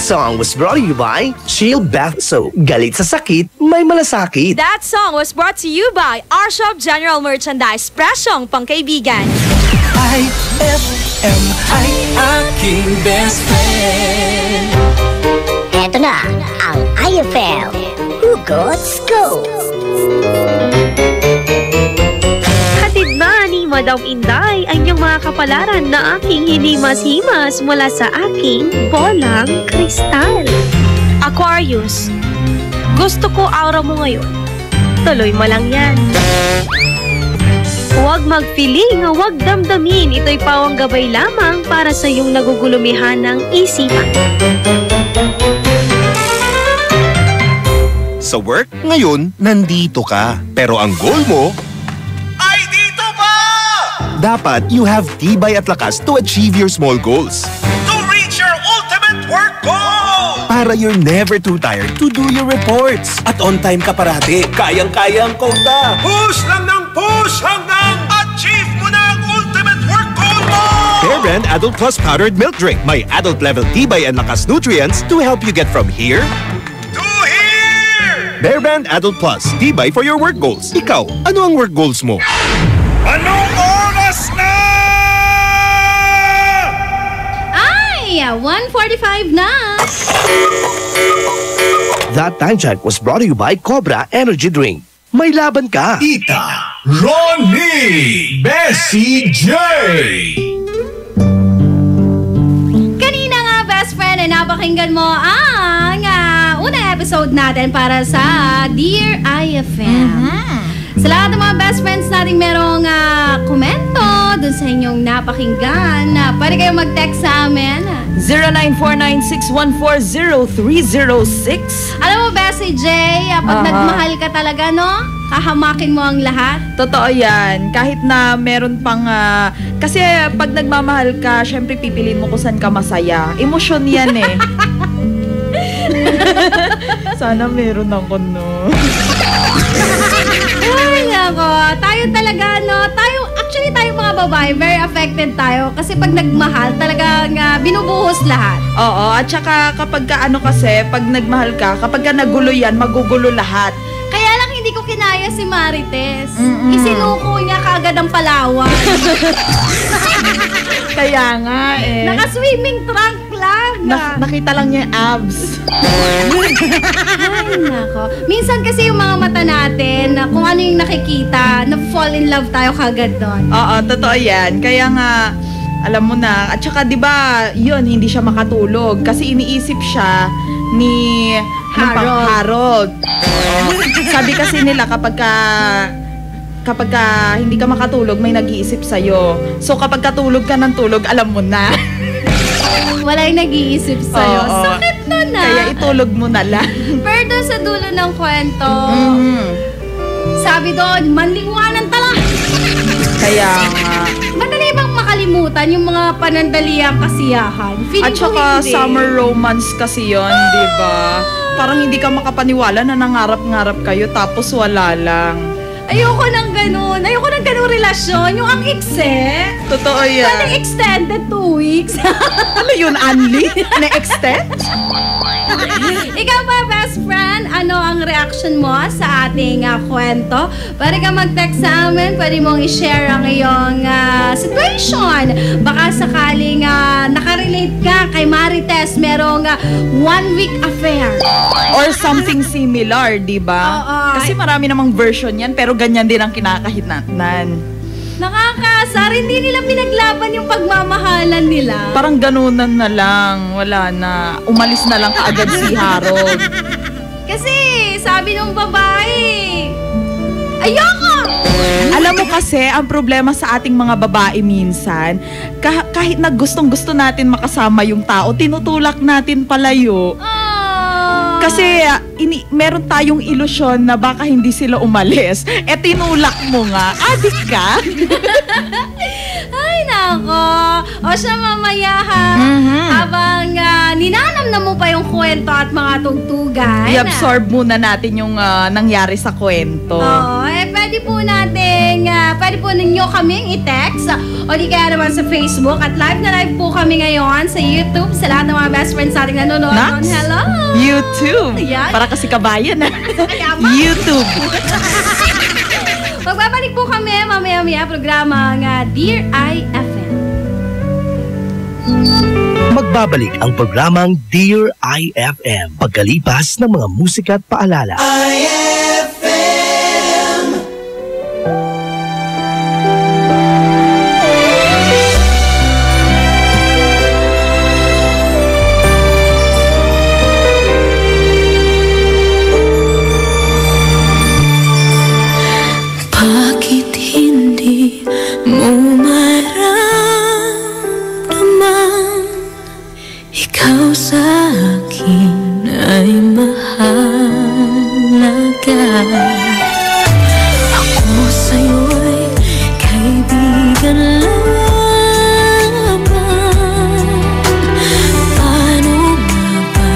S3: song was brought to you by Shield Bath Soap. Galit sa sakit, may malasakit.
S15: That song was brought to you by our shop General Merchandise, presyong pangkaibigan.
S6: IFM ay aking best friend.
S7: Eto na ang IFM Hugot Scoop.
S8: Hatid na ni Madam Inday ang iyong mga kapalaran na aking hinimas-himas mula sa aking bolang kristal. Aquarius, gusto ko aura mo ngayon. Tuloy mo lang yan. Huwag mag-feeling, huwag damdamin. Ito'y pawang gabay lamang para sa iyong nagugulumihan ng isipan.
S10: Sa work, ngayon, nandito ka. Pero ang goal mo, ay dito pa! Dapat you have tibay at lakas to achieve your small goals.
S12: To reach your ultimate work goal!
S10: Para you're never too tired to do your reports. At on time ka parati. Kayang-kaya ang quota.
S12: Push lang ng push hanggang achieve mo na ang ultimate work goal mo!
S10: Bear Brand Adult Plus Powdered Milk Drink. May adult level tibay and lakas nutrients to help you get from here
S12: to here!
S10: Bear Brand Adult Plus. Tibay for your work goals. Ikaw, ano ang work goals mo?
S12: Anong oras na?
S1: Ay, 1:45 na.
S3: That time check was brought to you by Cobra Energy Drink. May laban ka.
S2: Tita Ronnie Bessie J.
S1: Kanina nga, best friend, ay napakinggan mo ang unang episode natin para sa Dear IFM. Sa lahat ng mga best friends natin merong komento dun sa inyong napakinggan. Pwede kayo mag-text sa amin.
S17: 0949-614-0306.
S1: Alam mo, Bessie J, pag nagmahal ka talaga, no? Kahamakin mo ang lahat.
S17: Totoo yan. Kahit na meron pang... kasi pag nagmamahal ka, syempre pipiliin mo kung saan ka masaya. Emosyon yan eh. Sana meron ako, no?
S1: Ay, nako. Tayo talaga, no? Actually, tayo mga babae, very affected tayo. Kasi pag nagmahal, talagang binubuhos lahat.
S17: Oo, at saka kapag pag nagmahal ka, kapag nagulo yan, magugulo lahat.
S1: Kaya lang hindi ko kinaya si Marites. Isinuko niya kaagad ang Palawan.
S17: Kaya nga eh.
S1: Naka-swimming trunk lang.
S17: Nakita lang niya yung abs.
S1: Ay, nako. Minsan kasi yung mga mata natin, kung ano yung nakikita, na-fall in love tayo kagad doon.
S17: Oo, totoo yan. Kaya nga, alam mo na. At saka, di ba, yun, hindi siya makatulog. Kasi iniisip siya ni Harold. Sabi kasi nila kapag hindi ka makatulog, may nag-iisip sa'yo. So kapag katulog ka ng tulog, alam mo na.
S1: Wala yung nag-iisip sa'yo. Sakit nun na.
S17: Kaya itulog mo na lang.
S1: Pero doon sa dulo ng kwento, sabi doon, manlingwanan tala.
S17: Kaya nga.
S1: Madali bang makalimutan yung mga panandaliang kasiyahan? Feeling
S17: at saka summer romance kasi yun, di ba? Parang hindi ka makapaniwala na nangarap-ngarap kayo tapos wala lang.
S1: Ayoko ng ganun. Ayoko ng ganung relasyon. Yung ang ikse.
S17: Totoo yan.
S1: Pwedeng extended 2 weeks.
S17: Ano yun, Anli? Na-extend?
S1: Ikaw ba, best friend? Ano ang reaction mo sa ating kwento? Pwede ka mag-text sa amin. Pwede mong i-share ang iyong situation. Baka sakaling nakarelate ka kay Marites. Merong 1-week affair.
S17: Or something similar, di ba? Kasi marami namang version yan, pero ganyan din ang kinakahinatnan.
S1: Nakakasar, hindi nila pinaglaban yung pagmamahalan nila.
S17: Parang ganunan na lang, wala na. Umalis na lang kaagad si Harold.
S1: Kasi sabi ng babae, ayoko!
S17: Alam mo kasi, ang problema sa ating mga babae minsan, kahit na gustong-gusto natin makasama yung tao, tinutulak natin palayo. Kasi meron tayong ilusyon na baka hindi sila umalis. Tinulak mo nga. Adik ka?
S1: Ay, nako. O siya mamaya ha. Habang ninanam na mo pa yung kwento at mga tugtugan.
S17: I-absorb muna natin yung nangyari sa kwento.
S1: Oo. Pwede pwede po ninyo kaming i-text o di kaya naman sa Facebook at live na live po kami ngayon sa YouTube sa lahat ng mga best friends nating nanonood. Hello!
S17: YouTube!
S1: Yan.
S17: Para kasi kabayan na. YouTube!
S1: Magbabalik po kami mamaya-maya programa ng Dear IFM.
S3: Magbabalik ang programang Dear IFM pagkalipas ng mga musika at paalala.
S6: Bakit hindi mo maramdaman ikaw sa akin ay mahalaga? Ako sa'yo'y kaibigan lamang. Paano nga ba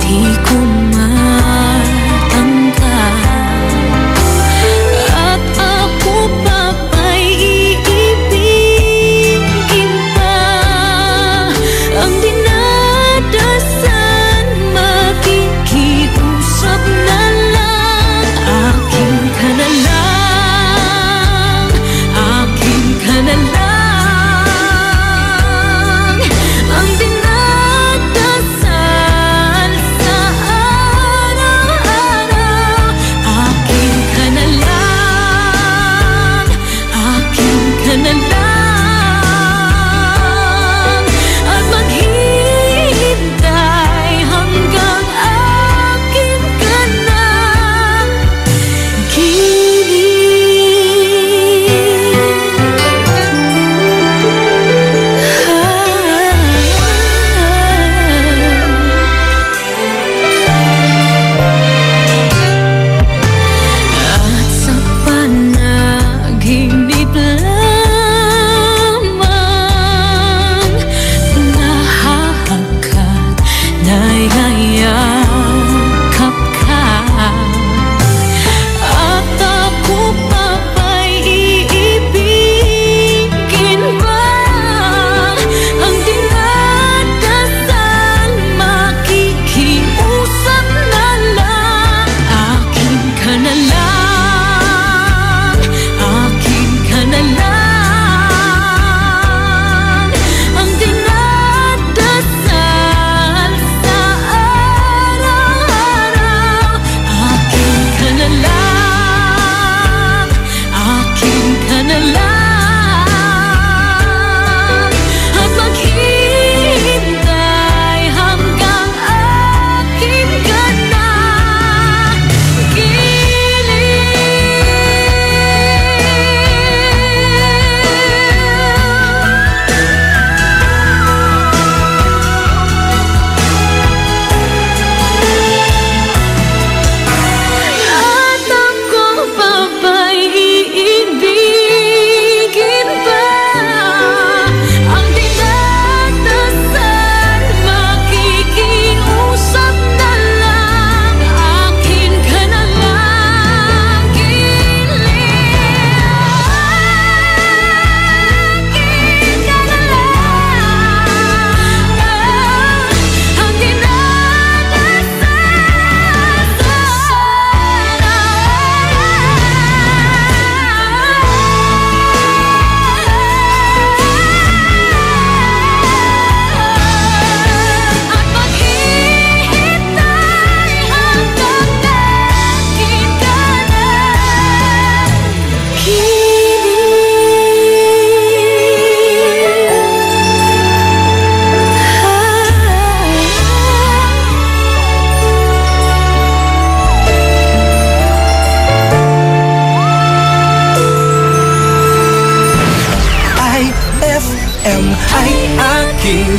S6: di ko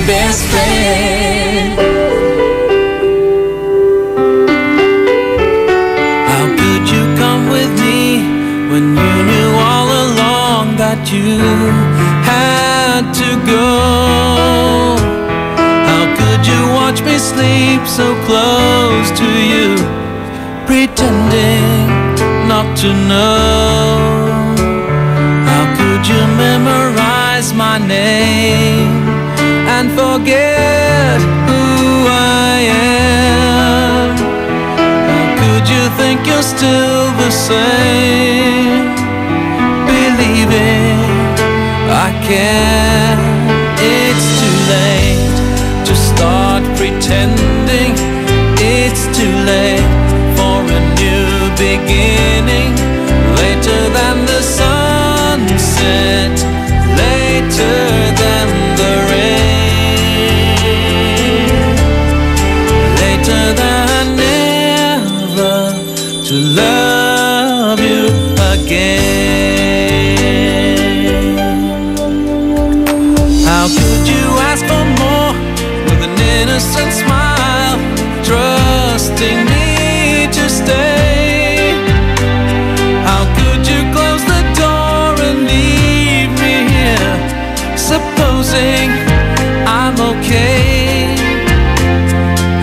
S6: best friend. How could you come with me when you knew all along that you had to go? How could you watch me sleep so close to you, pretending not ought to know. How could you memorize my name and forget who I am? How could you think you're still the same? Believing I can. It's too late to start pretending. It's too late for a new beginning. Later than the sunset, later than the rain, later than never to love you again. How could you ask for more with an innocent smile, trusting me to stay? How could you close the door and leave me here, supposing I'm okay?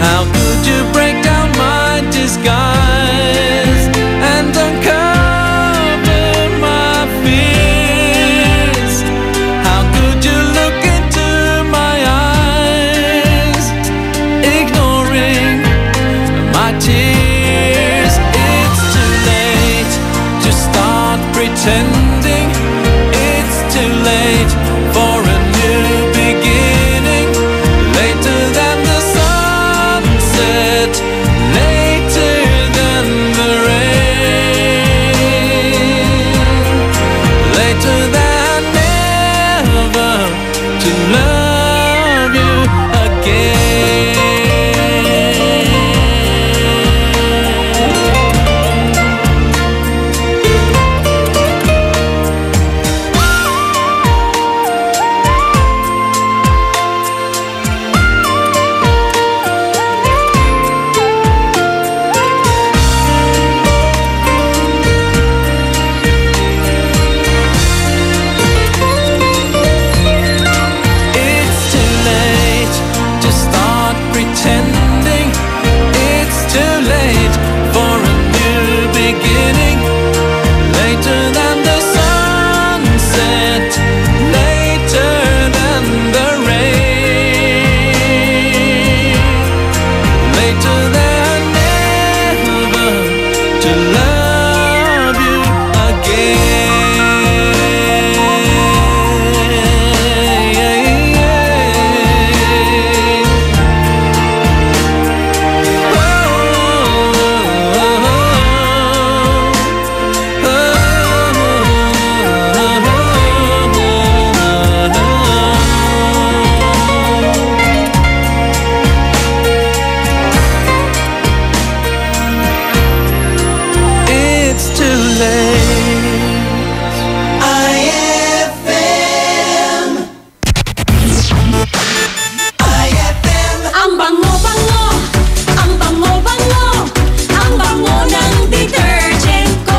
S6: How could you break down my disguise and uncover my fears? How could you look into my eyes, ignoring my tears? It's too late to start pretending. It's too late for a new beginning. Later than the sunset, later than the rain, later than never to love you again. It's too late to start pretending. It's too late for a new beginning. Later than the sunset, later than the rain, later than never to love you It's too late.
S21: IFM. Ang bango-bango, ang bango-bango, ang bango ng detergent ko.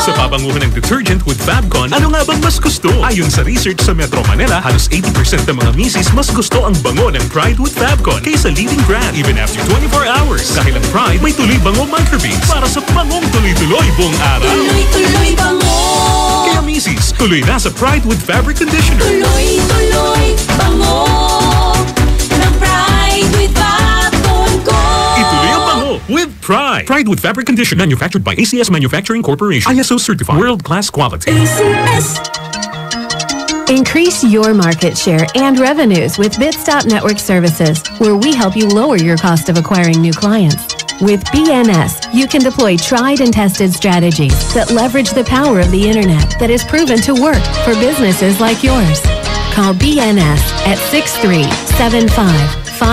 S9: Sa pabanguhan ng detergent with Fabcon, ano nga bang mas gusto? Ayon sa research sa Metro Manila, halos 80% ng mga misis mas gusto ang bango ng Pride with Fabcon kaysa leading brand even after 24 hours. Dahil ang Pride may tuloy bango microbeads para sa bangong tuloy-tuloy buong araw.
S21: Tuloy-tuloy bango.
S9: Kaya misis, tuloy na sa Pride with Fabric Conditioner.
S21: Tuloy-tuloy bango ng Pride with Fabcon ko.
S9: Ituloy ang bango with Pride. Pride with Fabric Conditioner, manufactured by ACS Manufacturing Corporation. ISO certified, world-class quality.
S21: ACS.
S13: Increase your market share and revenues with Bitstop Network Services, where we help you lower your cost of acquiring new clients. With BNS, you can deploy tried and tested strategies that leverage the power of the internet that is proven to work for businesses like yours. Call BNS at 6375-522-5089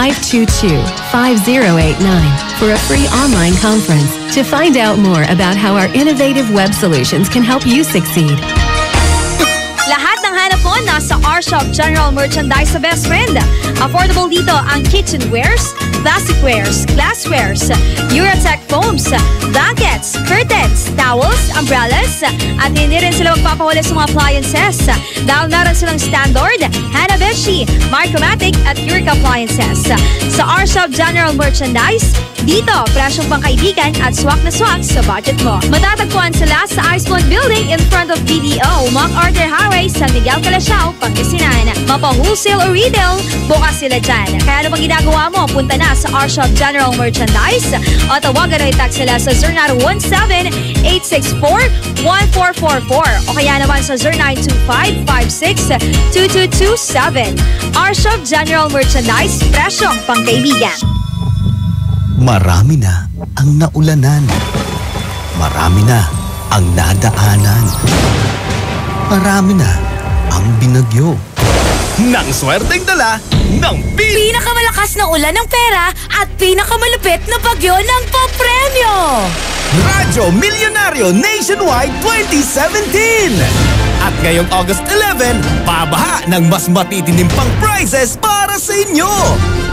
S13: for a free online conference to find out more about how our innovative web solutions can help you succeed.
S11: Lahat ng
S15: hanap mo, nasa R-Shop General Merchandise sa Best Friend. Affordable dito ang kitchenwares, plasticwares, glasswares, Eurotech foams, blankets, curtains, towels, umbrellas, at hindi rin sila magpapahuli sa mga appliances. Dahil meron silang Standard, Hanabishi, Micromatic at Eureka appliances. Sa R-Shop General Merchandise, dito, presyong pangkaibigan at swak na swak sa budget mo. Matatagpuan sila sa Iceland Building in front of BDO, MacArthur Highway, San Miguel, Calasiao, Pangasinan. Mapa-wholesale o retail, bukas sila dyan. Kaya ano bang ginagawa mo? Punta na sa R-Shop General Merchandise o tawagan o i-text sila sa 0917-864-1444 o kaya naman sa 0925-56-2227. R-Shop General Merchandise, presyong pangkaibigan.
S4: Marami na ang naulanan. Marami na ang nadaanan. Marami na ang binagyo. Nang swerteng dala ng
S11: pinakamalakas na ulan ng pera at pinakamalupit na bagyo ng papremyo.
S10: Radyo Milyonaryo Nationwide 2017! At ngayong August 11, pabaha ng mas matitinim pang prizes para sa inyo!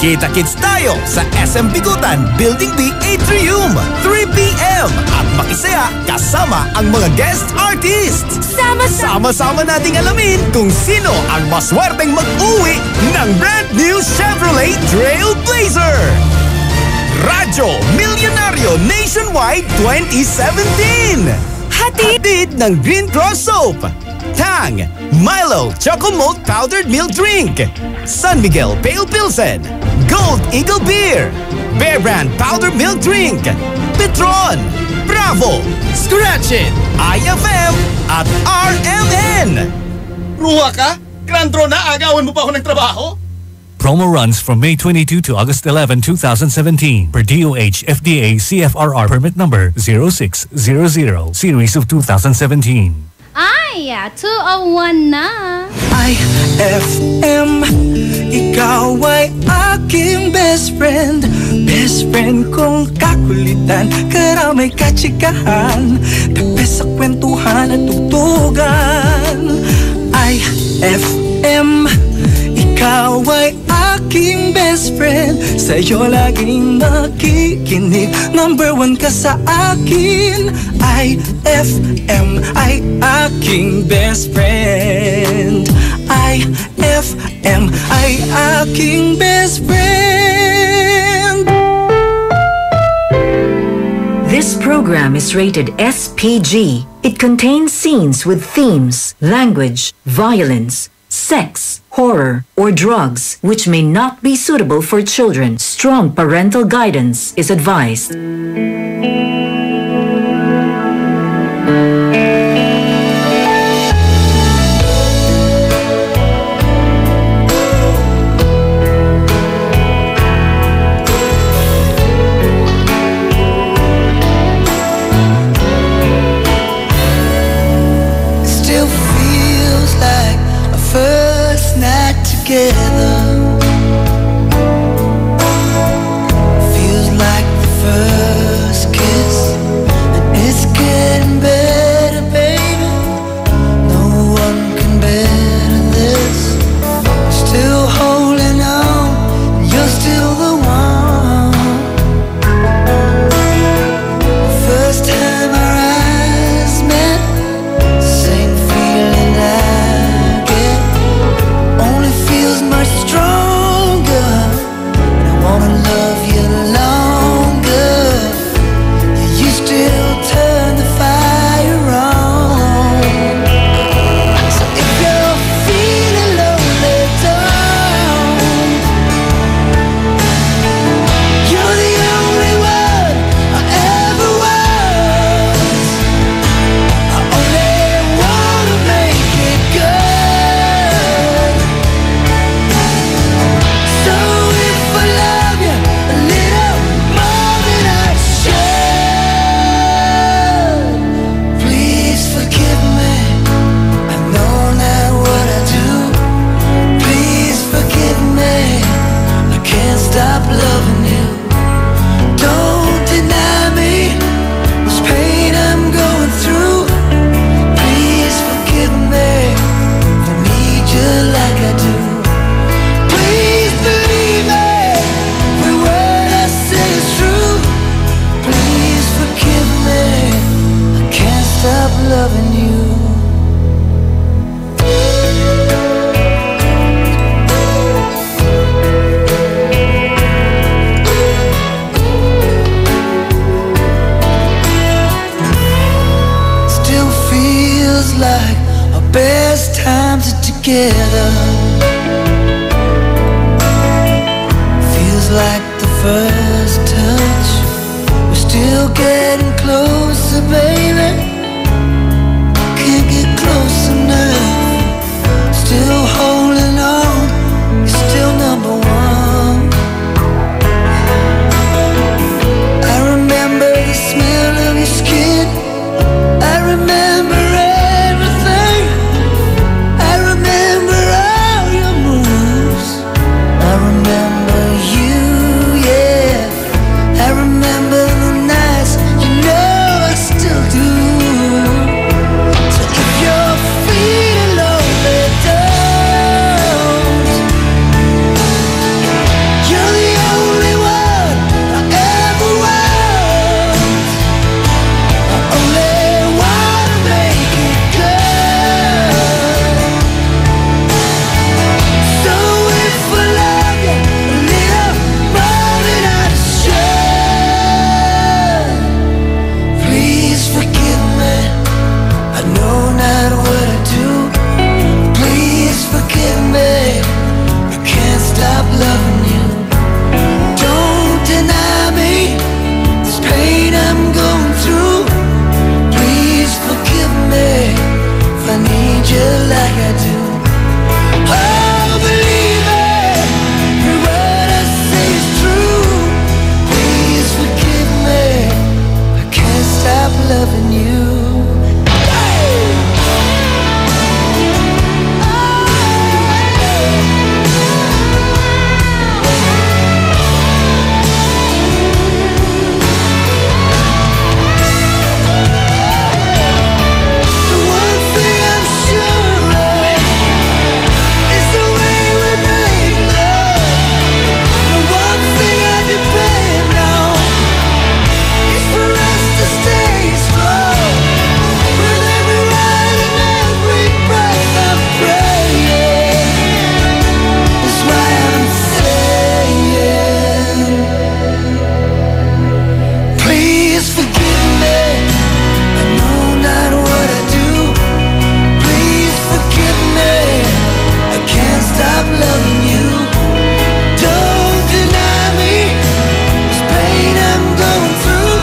S10: Kita-kits tayo sa SM Bigutan, Building B Atrium, 3 p.m. At makisaya kasama ang mga guest artists! Sama-sama nating alamin kung sino ang maswerteng mag-uwi ng brand new Chevrolet Trailblazer! Radyo Milyonaryo Nationwide 2017! Hatid ng Green Cross Soap, Tang, Milo Choco Malt Powdered Milk Drink, San Miguel Pale Pilsen, Gold Eagle Beer, Bear Brand Powdered Milk Drink, Petron, Bravo, Scratch It, IFM, at RMN.
S14: Ruha ka? Grandro na, agawan mo pa ako ng trabaho?
S16: Promo runs from May 22 to August 11, 2017 per DOH FDA CFRR permit number 0600 series of 2017.
S1: Ay, 201 na.
S6: IFM, ikaw ay aking best friend. Best friend kong kakulitan, karamay katsikahan, tabi sa kwentuhan at tugtugan. IFM, ikaw ay aking best friend. Sa'yo laging nakikinig, number 1 ka sa akin. IFM ay aking best friend. IFM ay aking best friend.
S23: This program is rated SPG. It contains scenes with themes, language, violence, sex, horror, or drugs which may not be suitable for children. Strong parental guidance is advised.
S6: Feels like the first together. Feels like the first touch. We're still getting closer, baby. Can't get close enough. Still holding on. You're still number one. I remember the smell of your skin. I remember everything. I remember all your moves. I remember you, yeah. I remember the nights, you know I still do. So if you're feeling lonely, don't. You're the only one I ever want. I only wanna make it good. So if I love you a little more than I should, please forgive me. I know not what I do. Please forgive me. I can't stop loving you. Don't deny me this pain I'm going through. Please forgive me if I need you like I do. Oh, believe me, every word I say is true. Please forgive me. I can't stop loving you. The one thing I'm sure of is the way we make love. The one thing I depend on is for us to stay strong. With every ride and every breath I'm praying. That's why I'm saying, please forgive me. I know not what I do. Please forgive me. I can't stop loving you. Don't deny me this pain I'm going through.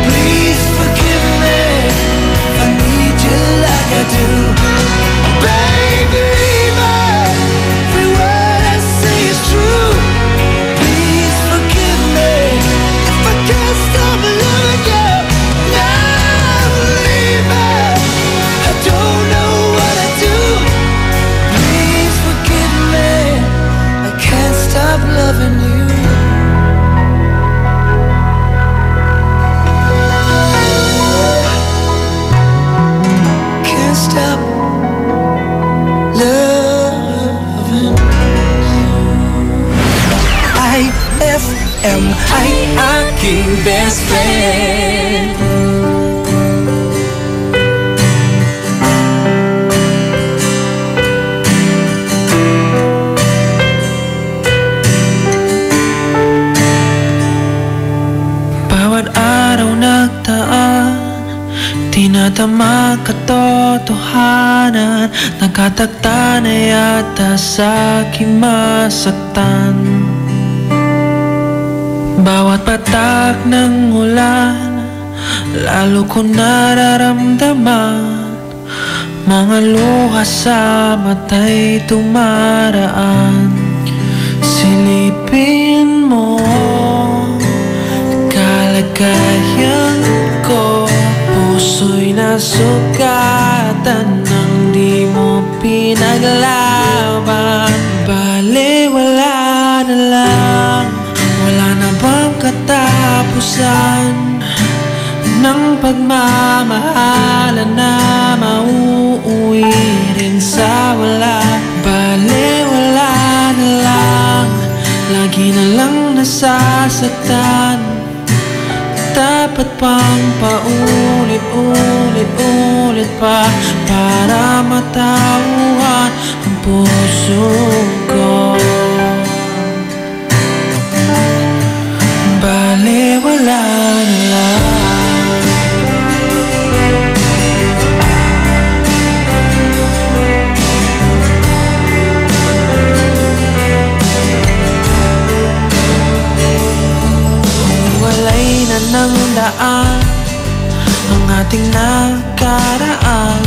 S6: Please forgive me if I need you like I do. Baby, every word I say is true. Please forgive me if I can't stop loving you. Now leave me. I don't know what I do. Please forgive me. I can't stop loving you. Can't stop loving IFM ay aking best friend. Bawat araw nagdaan, tinatama katotohanan. Nagkatagta na yata sa aking masaktan. Bawat patak ng ulan, lalo ko nararamdaman. Mga luha sa mata'y tumaraan. Silipin mo kalagayan ko. Puso'y nasugatan nang di mo pinaglaban. Bale, wala na lang. Wala na bang katapusan ng pagmamahalan na mauuwi rin sa wala? Bale, wala na lang. Lagi na lang nasasaktan. Dapat pang paulit-ulit pa para matauhan ang puso ko. Bale, wala na lang. tandaan ang ating nakaraan.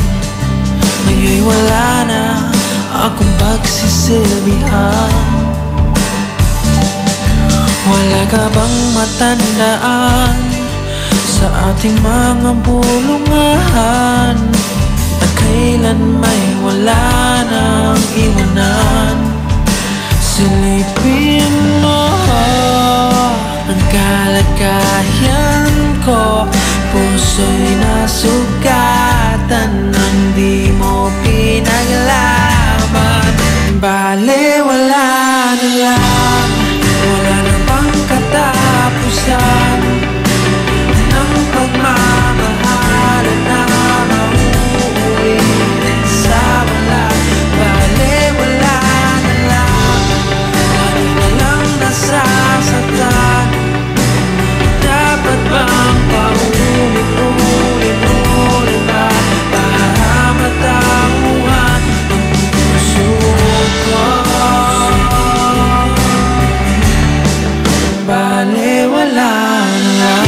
S6: Ngayon'y wala na akong pagsisilbihan. Wala ka bang matandaan sa ating mga bulungan na kailan may wala nang iwanan? Silipin mo ang kalagayan ko, puso'y nasugatan nang di mo pinaglaban. Bale, wala na lang, wala na bang katapusan ng pagmamahalan na mauuwi sa wala. Bale, wala na lang, lagi na lang nasasaktan. Dapat bang paulit-ulit ba para matauhan ang puso ko? Bale, wala na lang.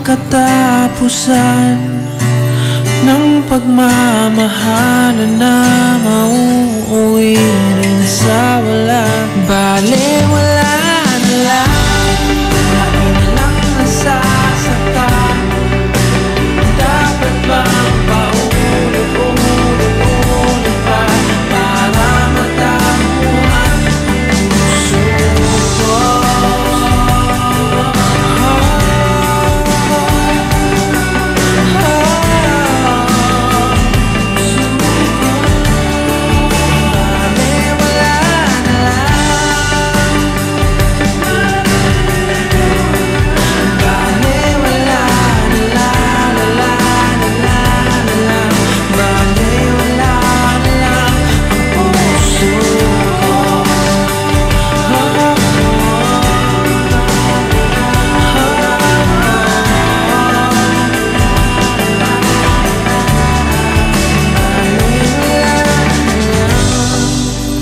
S6: Katapusan ng pagmamahalan na mauuwi rin sa wala. Bale, wala na lang, lagi na lang nasasaktan. Dapat bang paulit-ulit pa para matamuhan ang puso ko?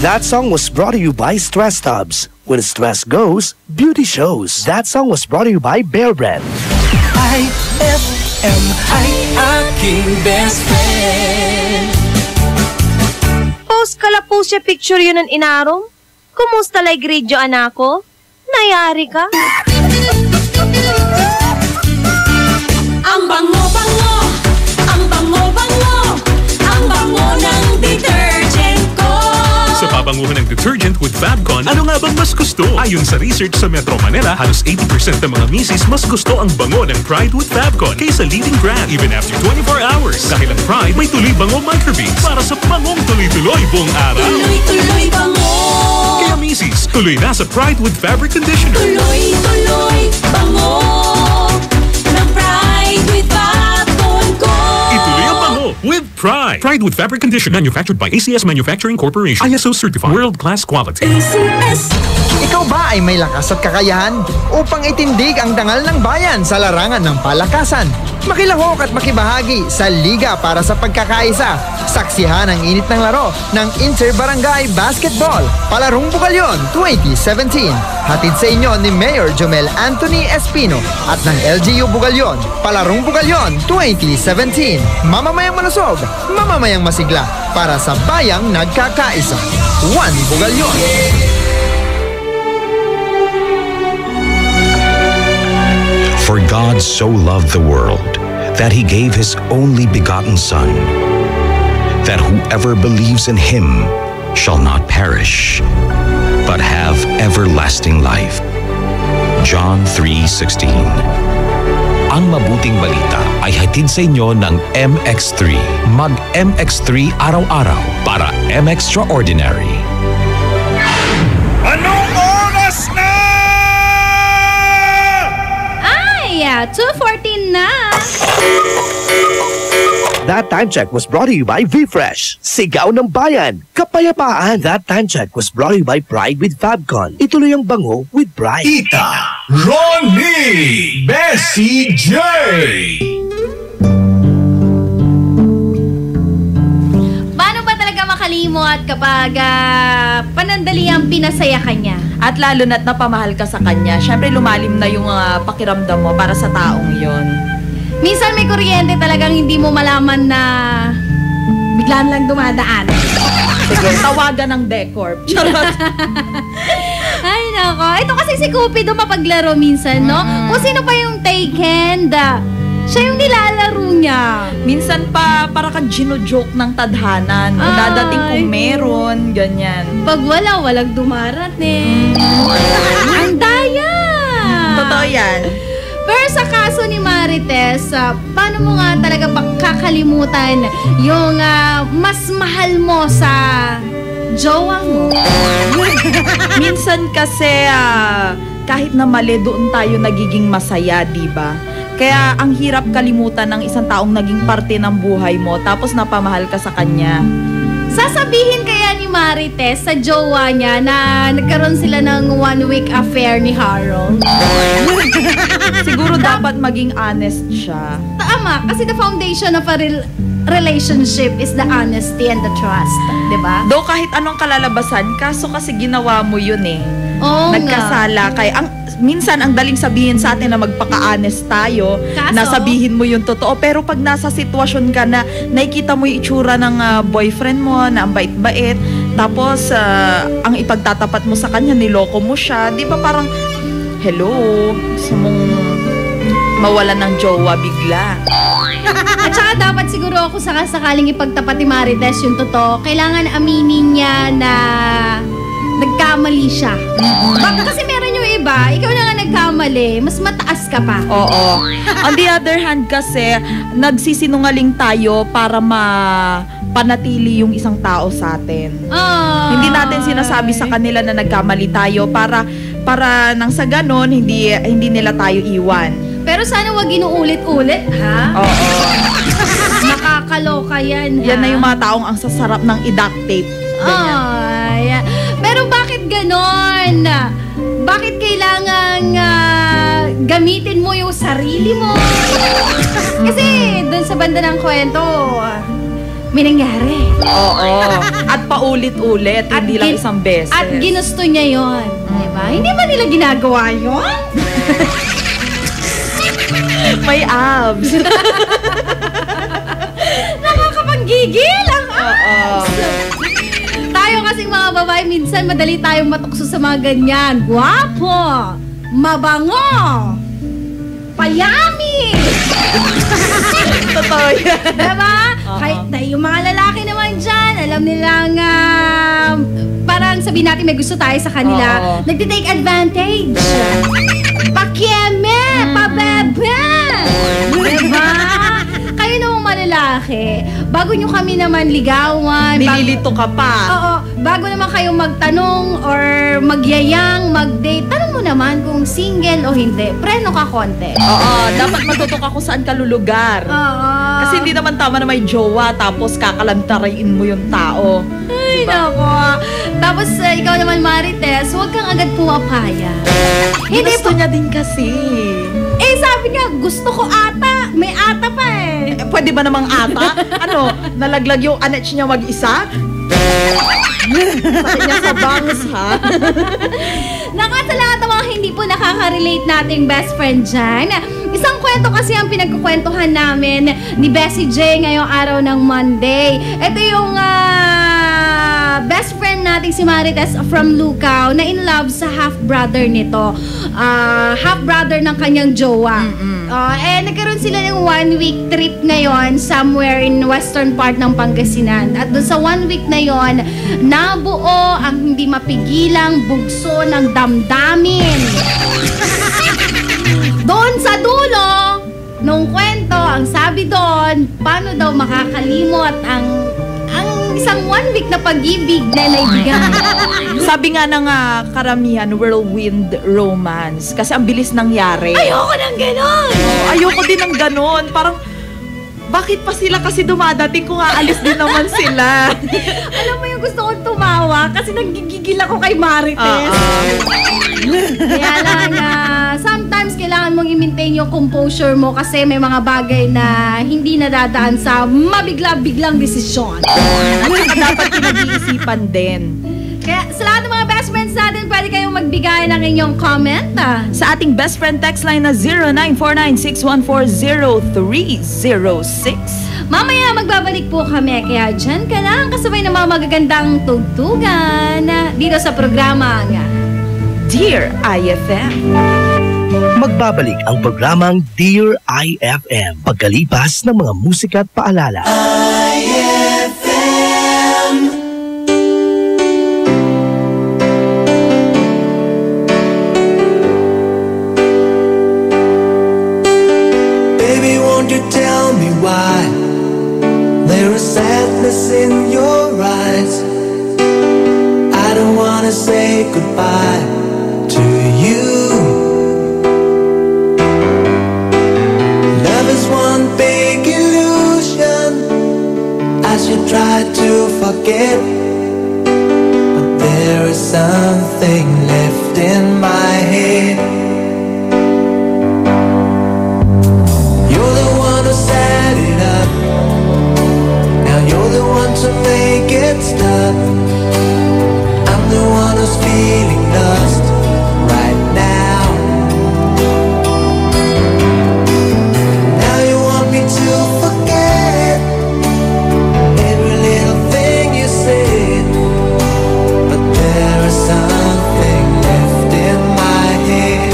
S3: That song was brought to you by Stress Tubs. When stress goes, beauty shows. That song was brought to you by Bear Brand.
S6: IFM ay aking best friend.
S8: Post kala po siya picture yun ng inarom. Kumusta lay grade yo anako? Nayari ka?
S21: Ang bango-bango, ang bango-bango, ang bango ng detergent ko.
S9: Sa pabanguhan ng detergent with Fabcon, ano nga bang mas gusto? Ayon sa research sa Metro Manila, halos 80% ng mga misis mas gusto ang bango ng Pride with Fabcon kaysa leading brand even after 24 hours. Dahil ang Pride may tuloy bango microbeads para sa bangong tuloy-tuloy buong araw.
S21: Tuloy-tuloy bango.
S9: Kaya misis, tuloy na sa Pride with Fabric Conditioner.
S21: Tuloy-tuloy bango ng Pride with Fabcon ko.
S9: Ituloy ang bango with Pride. Pride with Fabric Conditioner, manufactured by ACS Manufacturing Corporation. ISO certified, world-class quality.
S21: ACS.
S5: Ikaw ba ay may lakas at kakayahan upang itindig ang dangal ng bayan sa larangan ng palakasan? Makilahok at makibahagi sa Liga para sa Pagkakaisa. Saksihan ang init ng laro ng Inter-Barangay Basketball, Palarong Bugalyon 2017. Hatid sa inyo ni Mayor Jomel Anthony Espino at ng LGU Bugalyon, Palarong Bugalyon 2017. Mamamayang malusog, mamamayang masigla para sa bayang nagkakaisa. One Bugalyon.
S20: For God so loved the world that He gave His only begotten Son, that whoever believes in Him shall not perish, but have everlasting life. John 3:16. Ang mabuting balita ay hatid sa inyo ng MX3. Mag-MX3 araw-araw para M-Extraordinary.
S12: Anong oras na?
S1: Ay, 2:14 na.
S3: That Time Check was brought to you by V-Fresh. Sigaw ng Bayan, Kapayapaan. That Time Check was brought to you by Pride with Fabcon. Ituloy ang bango with Pride.
S12: Tita Ronnie Bessie J.
S1: Paano ba talaga makalimot kapag panandaliang pinasaya ka niya?
S17: At lalo na't napamahal ka sa kanya, syempre lumalim na yung pakiramdam mo para sa taong yon.
S1: Minsan may kuryente talagang hindi mo malaman na biglaan lang dumadaan.
S17: Sige, tawagan ng Decorp. Charot.
S1: Ay, nako. Ito kasi si Cupido mapaglaro minsan, no? Kung sino pa yung taken, siya yung nilalaro niya.
S17: Minsan pa, para kang gino-joke ng tadhana, no? Dadating kung meron, ganyan.
S1: Pag wala, walang dumarating. Ang daya!
S17: Totoo yan.
S1: Pero sa kaso ni Marites, paano mo nga talaga kakalimutan yung mas mahal mo sa jowa mo?
S17: Minsan kasi kahit na mali, doon tayo nagiging masaya, diba? Kaya ang hirap kalimutan ng isang taong naging parte ng buhay mo tapos napamahal ka sa kanya.
S1: Sasabihin kaya ni Marites sa jowa niya na nagkaroon sila ng one-week affair ni Harold?
S17: Siguro dapat maging honest siya.
S1: Tama, kasi the foundation of a relationship is the honesty and the trust, diba?
S17: Though kahit anong kalalabasan, kaso kasi ginawa mo yun eh.
S1: Oo,
S17: nagkasala kay minsan ang daling sabihin sa atin na magpaka-honest tayo, na sabihin mo yung totoo, pero pag nasa sitwasyon ka na nakikita mo yung itsura ng boyfriend mo na ang bait-bait, tapos ang ipagtatapat mo sa kanya, niloko mo siya, di ba parang hello, gusto mong mawalan ng jowa bigla.
S1: At saka dapat siguro ako sakaling ipagtapat ni Marites yung totoo, kailangan aminin niya na nagkamali siya. Baka kasi meron yung iba, ikaw na nga nagkamali, mas mataas ka pa.
S17: Oo. On the other hand kasi, nagsisinungaling tayo para panatili yung isang tao sa atin. Hindi natin sinasabi sa kanila na nagkamali tayo para nang sa ganon, hindi nila tayo iwan.
S1: Pero sana wag inuulit-ulit, ha? Oo. Nakakaloka yan, ha?
S17: Yan na yung mga taong ang sasarap ng i-duct tape.
S1: Ay, pero bakit ganon? Bakit kailangan gamitin mo yung sarili mo? Kasi dun sa banda ng kwento, may nangyari.
S17: Oo. At paulit-ulit, hindi lang isang beses.
S1: At ginusto niya yon, diba? Hindi ba nila ginagawa yon?
S17: May abs.
S1: Nakakapanggigil ang abs. Tayo kasing mga babae, minsan madali tayong matukso sa mga ganyan. Guwapo, mabango, payami.
S17: Totoo yan.
S1: Diba? Kahit na yung mga lalaki naman dyan, alam nilang parang sabihin natin may gusto tayo sa kanila. Nagtitake advantage. Pakieme, pabebe. Diba? Kayo namang malalaki, bago nyo kami naman ligawan,
S17: nililito ka pa.
S1: Oo, bago naman kayo magtanong or magyayang, mag-date, tanong mo naman kung single o hindi. Preno ka konti.
S17: Oo, dapat matuto ka kung saan ka lulugar.
S1: Oo.
S17: Kasi hindi naman tama na may jowa tapos kakalantarain mo yung tao.
S1: Ay, nako. Tapos ikaw naman, Marites, huwag kang agad pumapaya.
S17: Gusto niya din kasi.
S1: Eh, sabi nga, gusto ko ata. May ata pa eh.
S17: Pwede ba namang ata? Ano, nalaglag yung anets niya mag-isa? Sakit niya sa bangs, ha?
S1: Naka sa lahat ng mga hindi po nakaka-relate nating best friend dyan, isang kwento kasi ang pinagkukwentuhan namin ni Bessie J ngayong araw ng Monday. Ito yung best friend nating si Marites from Lucao na in love sa half-brother nito. Half-brother ng kanyang jowa. Nagkaroon sila ng 1-week trip ngayon somewhere in western part ng Pangasinan. At doon sa 1 week na yon, nabuo ang hindi mapigilang bugso ng damdamin. Doon sa dulo nung kwento, ang sabi doon, paano daw makakalimot ang isang 1 week na pag-ibig na naibigan.
S17: Sabi nga ng karamihan, whirlwind romance. Kasi ang bilis nangyari.
S1: Ayoko ng ganon!
S17: Ayoko din ng ganon. Parang bakit pa sila kasi dumadating kung aalis din naman sila?
S1: Alam mo yung gusto kong tumawa kasi nagigigil ako kay Marites. Kaya lang, sometimes kailangan mong i-maintain yung composure mo kasi may mga bagay na hindi nadadaan sa mabigla-biglang desisyon.
S17: At saka dapat pinag-iisipan din.
S1: Kaya sa lahat ng mga best friends natin, pwede kayong magbigay ng inyong comment.
S17: Sa ating best friend text line na 0949-614-0306.
S1: Mamaya magbabalik po kami, kaya dyan ka lang kasabay ng mga magagandang tugtugan dito sa programa nga
S17: Dear IFM.
S3: Magbabalik ang programang Dear IFM pagkalipas ng mga musika at paalala.
S6: Baby, won't you tell me why there is sadness in your eyes? I don't wanna say goodbye to you. Love is one big illusion as you try to forget, but there is something left in my head. You're the one who set it up, now you're the one to make it stop. I'm the one who's feeling lost right now. Now you want me to forget every little thing you said, but there is something left in my head.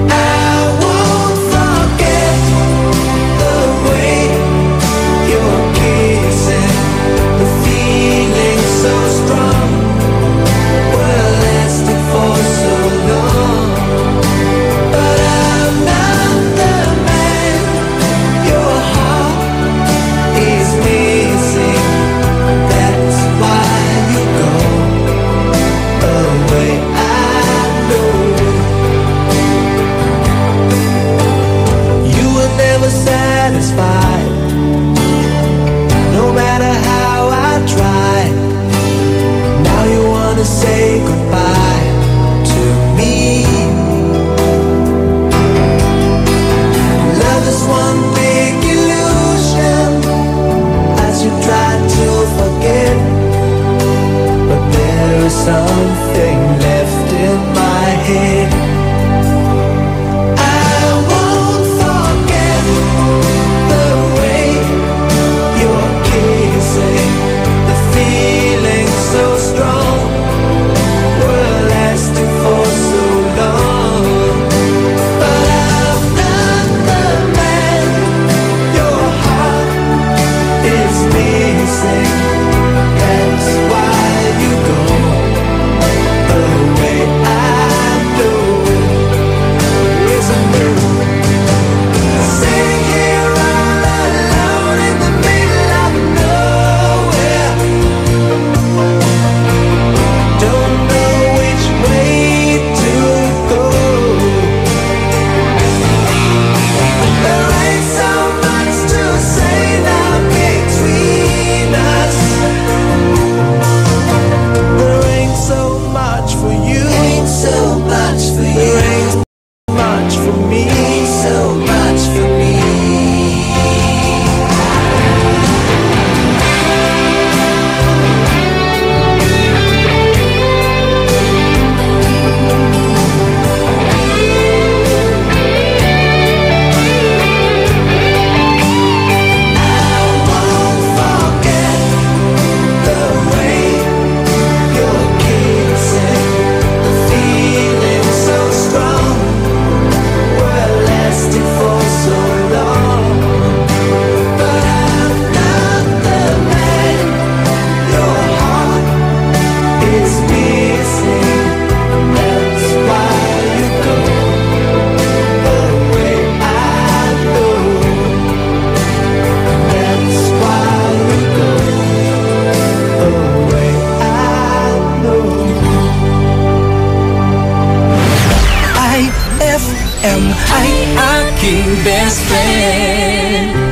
S6: I won't forget the way you're kissing, the feeling so strong, we're lasting for so long. But I'm not the man your heart is missing. That's why you go away. I know you were never satisfied, no matter how I tried. Now you wanna say goodbye to me. Love is one big illusion as you try to forget, but there is something left in my head. I won't forget the way you're kissing, the feeling so strong, we're lasting for so long. But I'm not the man your heart is missing. That's why you go away. I know, yes I know. Sitting here all alone in the middle of nowhere, don't know which way to go. There ain't so much to say now between us. There ain't so much for you. Ain't so much for you. There ain't much for me. Ain't so much for me. IFM ay aking best friend.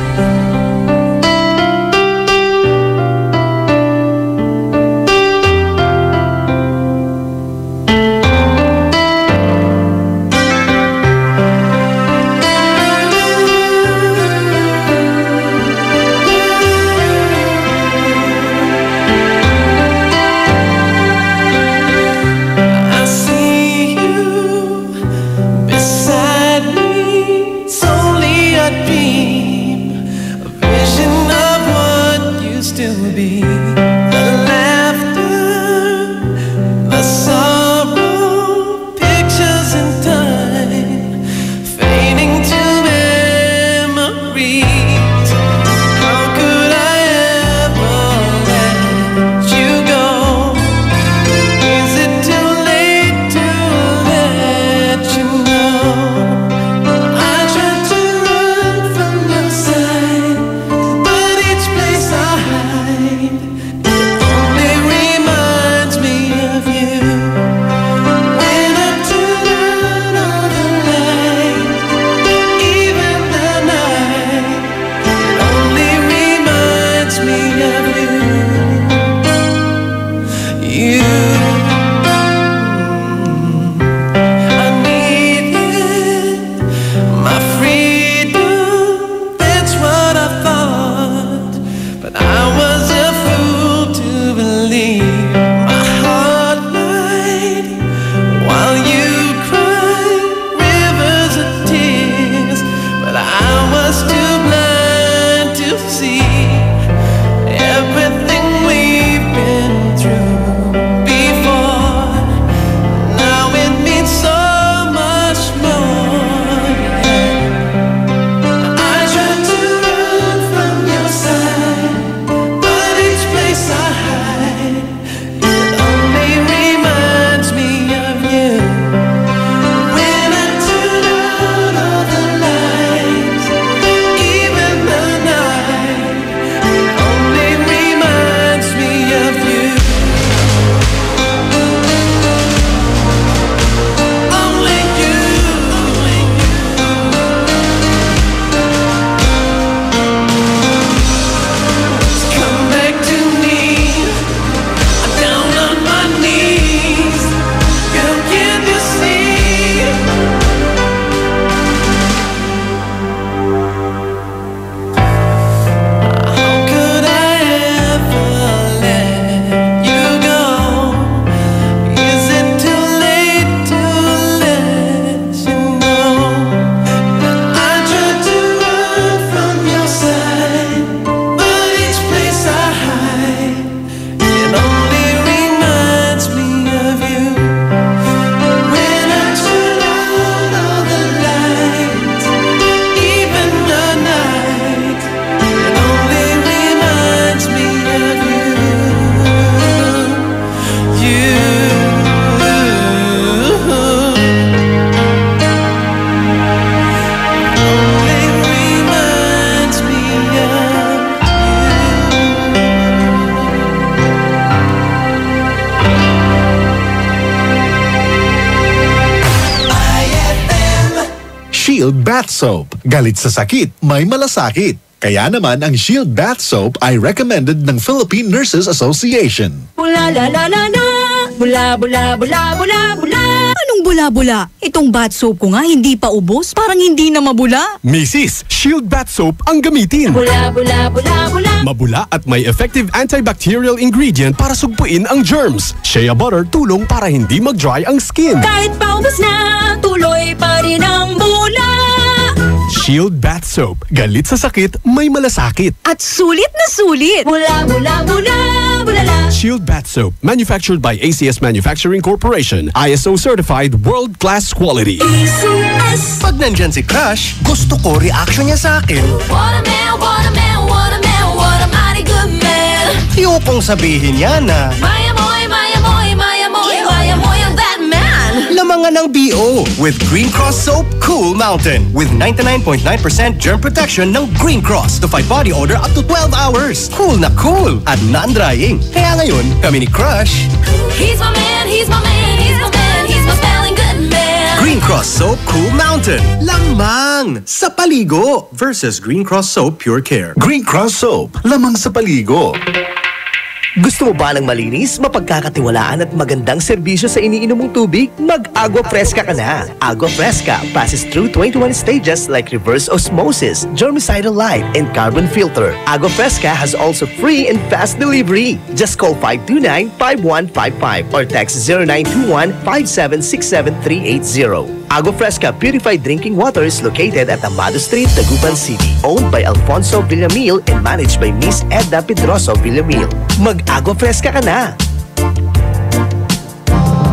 S4: Shield Bath Soap. Galit sa sakit, may malasakit. Kaya naman ang Shield Bath Soap ay recommended ng Philippine Nurses Association.
S11: Bula la la la la, bula bula bula bula bula. Anong bula-bula? Itong bath soap ko nga hindi pa ubos, parang hindi na mabula.
S18: Mrs. Shield Bath Soap ang gamitin.
S11: Bula bula bula bula.
S18: Mabula at may effective antibacterial ingredient para sugpuin ang germs. Shea butter tulong para hindi mag-dry ang skin.
S11: Kahit pa ubos na, tuloy pa rin ang bula.
S18: Shield Bath Soap. Galit sa sakit, may malasakit.
S11: At sulit na sulit. Bula bula bula bula la.
S18: Shield Bath Soap. Manufactured by ACS Manufacturing Corporation. ISO certified world-class quality.
S11: ACS.
S4: Pag nandyan si Crush, gusto ko reaction niya sa akin.
S11: What a man, what a man, what a man, what a mighty good man.
S4: Ayokong sabihin niya na
S11: Maya moy, maya moy, maya moy, maya moy ang that man.
S4: lamangan ng BO with Green Cross Soap Cool Mountain with 99.9% germ protection ng Green Cross to fight body odor up to 12 hours. Cool na cool at non-drying. Kaya ngayon, kami ni Crush.
S11: He's my man, he's my man, he's my man, he's my smelling good man.
S4: Green Cross Soap Cool Mountain. Lamang sa paligo versus Green Cross Soap Pure Care. Green Cross Soap. Lamang sa paligo.
S3: Gusto mo ba ng malinis, mapagkakatiwalaan at magandang serbisyo sa iniinom mong tubig? Mag-Agua Fresca ka na. Agua Fresca passes through 21 stages like reverse osmosis, germicidal light, and carbon filter. Agua Fresca has also free and fast delivery. Just call 529-5155 or text 0921-5767380. Agua Fresca Purified Drinking Water is located at Amado Street, Dagupan City. Owned by Alfonso Villamil and managed by Miss Edna Pedroso Villamil. Mag-Agua Fresca ka na!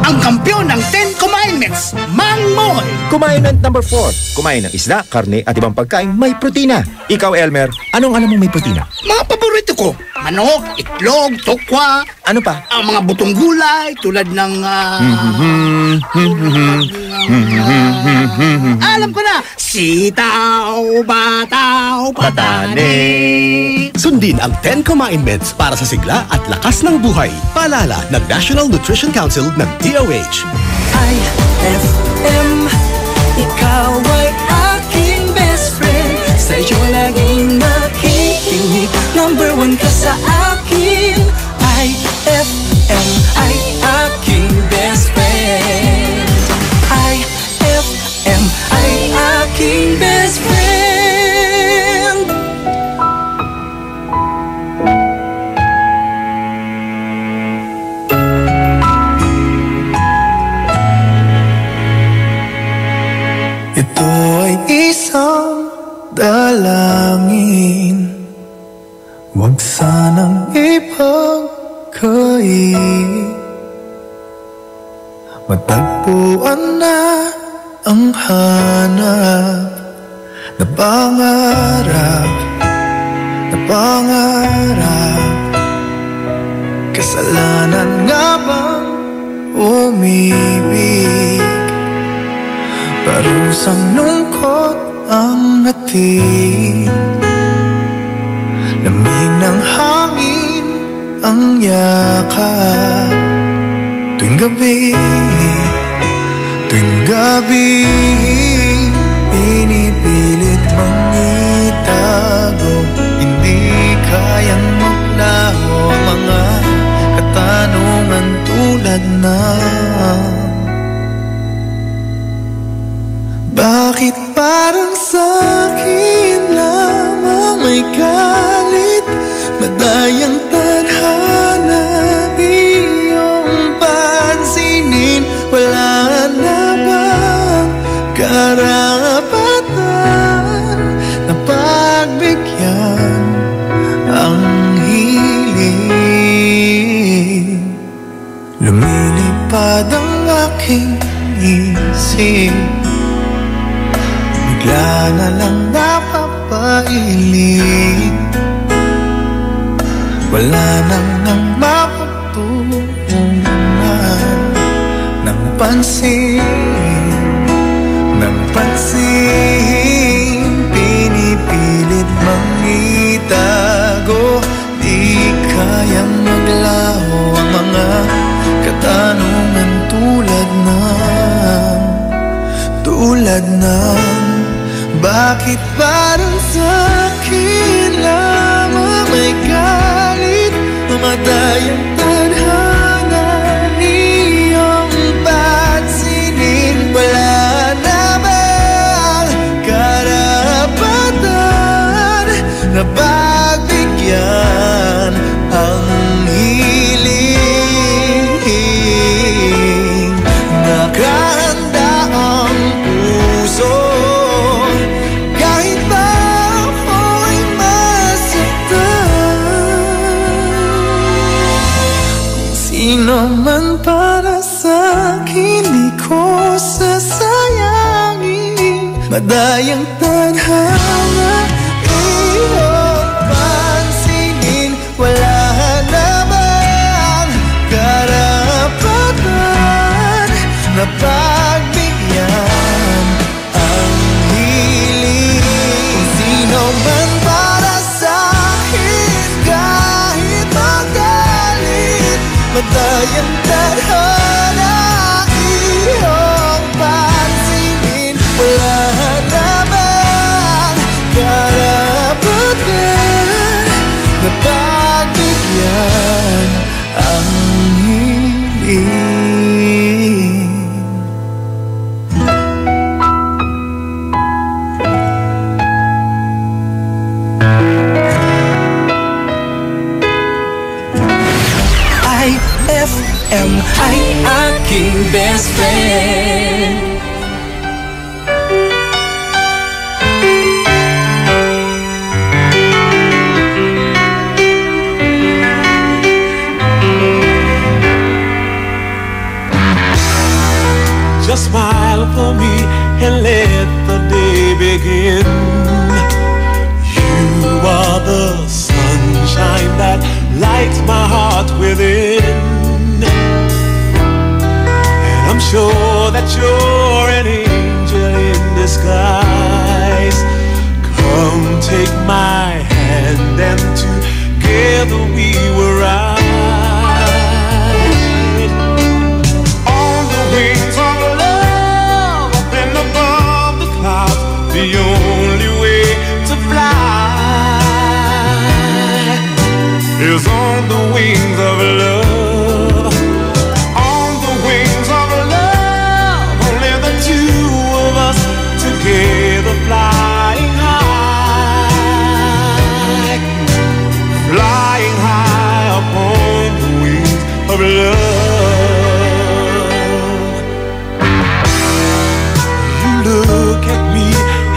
S19: Ang kampiyon ng 10 Commandments, Mang Moy!
S22: Commandment number 4. Kumain ng isda, karne at ibang pagkain may protina. Ikaw, Elmer, anong alam mo may protina?
S19: Mga paborito ko, manok, itlog, tokwa.
S22: Ano pa?
S19: Ang mga butong gulay tulad ng... alam ko na! Sitaw, bataw, patane.
S4: Sundin ang 10 Commandments para sa sigla at lakas ng buhay. Paalala ng National Nutrition Council ng DOH.
S6: IFM, ikaw ay aking best friend. Sa'yo laging nakikinig, number 1 ka sa akin. IFM ay aking best friend. IFM ay aking best friend.
S24: Ito ay isang dalangin, huwag sanang ipagkait. Matagpuan na ang hanap na pangarap, na pangarap. Kasalanan nga bang umibig? Parusang lungkot ang ating, lamig ng hangin ang yakap. Tuwing gabi, pinipilit mong itago. Hindi kayang maglaho ang mga katanungan tulad ng bakit parang sa'kin lamang may galit? Madayang tadhana iyong pansinin. Wala na bang karapatan na pagbigyan ang hiling? Lumilipad ang aking isip, bigla na lang napapailing. Wala nang ang mapagtuunan ng pansin, ng pansin. Pinipilit mang itago, di kayang maglaho ang mga katanungan tulad ng Bakit parang sa'kin lamang may galit? Mamatay ang tadhana, iyong pansinin. Wala na bang karapatan na pagbigyan ang hiling? Nakahanda ang puso kahit pa ako'y masaktan. Kung sino man para sa'kin di ko sasayangin. Madayang tadhana, iyong pansinin. Wala na bang karapatan na pagbigyan ang hiling? Kung sino man para sa'kin kahit magalit. Madayang tadhana, iyong pansinin. Wala na bang karapatan na pagbigyan ang hiling?
S6: IFM ay aking best friend.
S2: Just smile for me and let the day begin. You are the sunshine that lights my heart within. And I'm sure that you're an angel in disguise. Come take my hand and together we will ride on the wings of love, up and above the clouds. The only way to fly is on the wings of love. On the wings of love, only the two of us together, flying high, flying high upon the wings of love. You look at me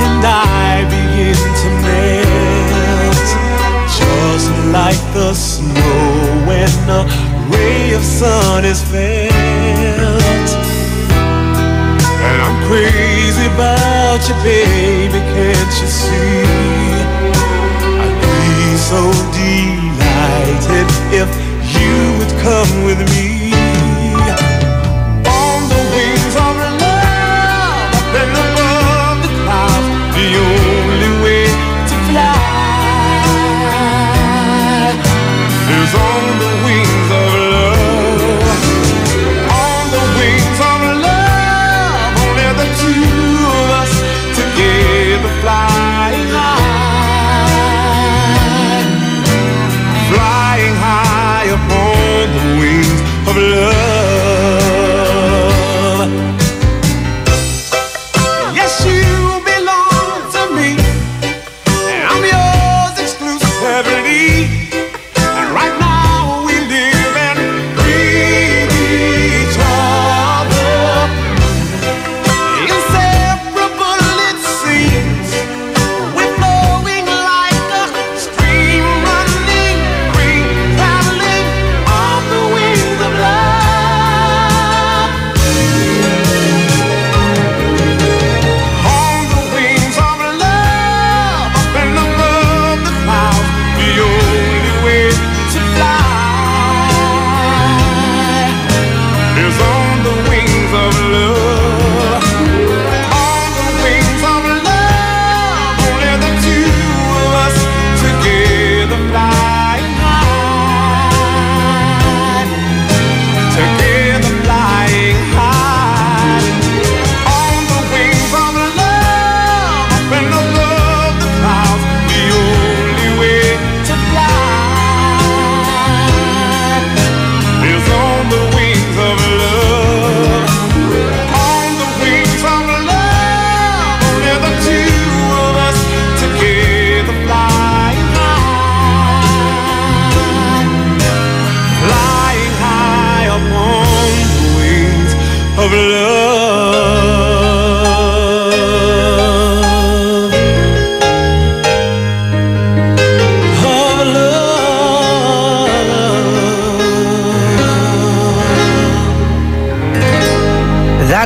S2: and I begin to melt, just like the snow when a ray of sun is felt. And I'm crazy about you, baby, can't you see? I'd be so delighted if you would come with me. On the wings of love, up and above the clouds, the only way to fly is on the wings of love. On the wings of love, only the two of us together, flying high.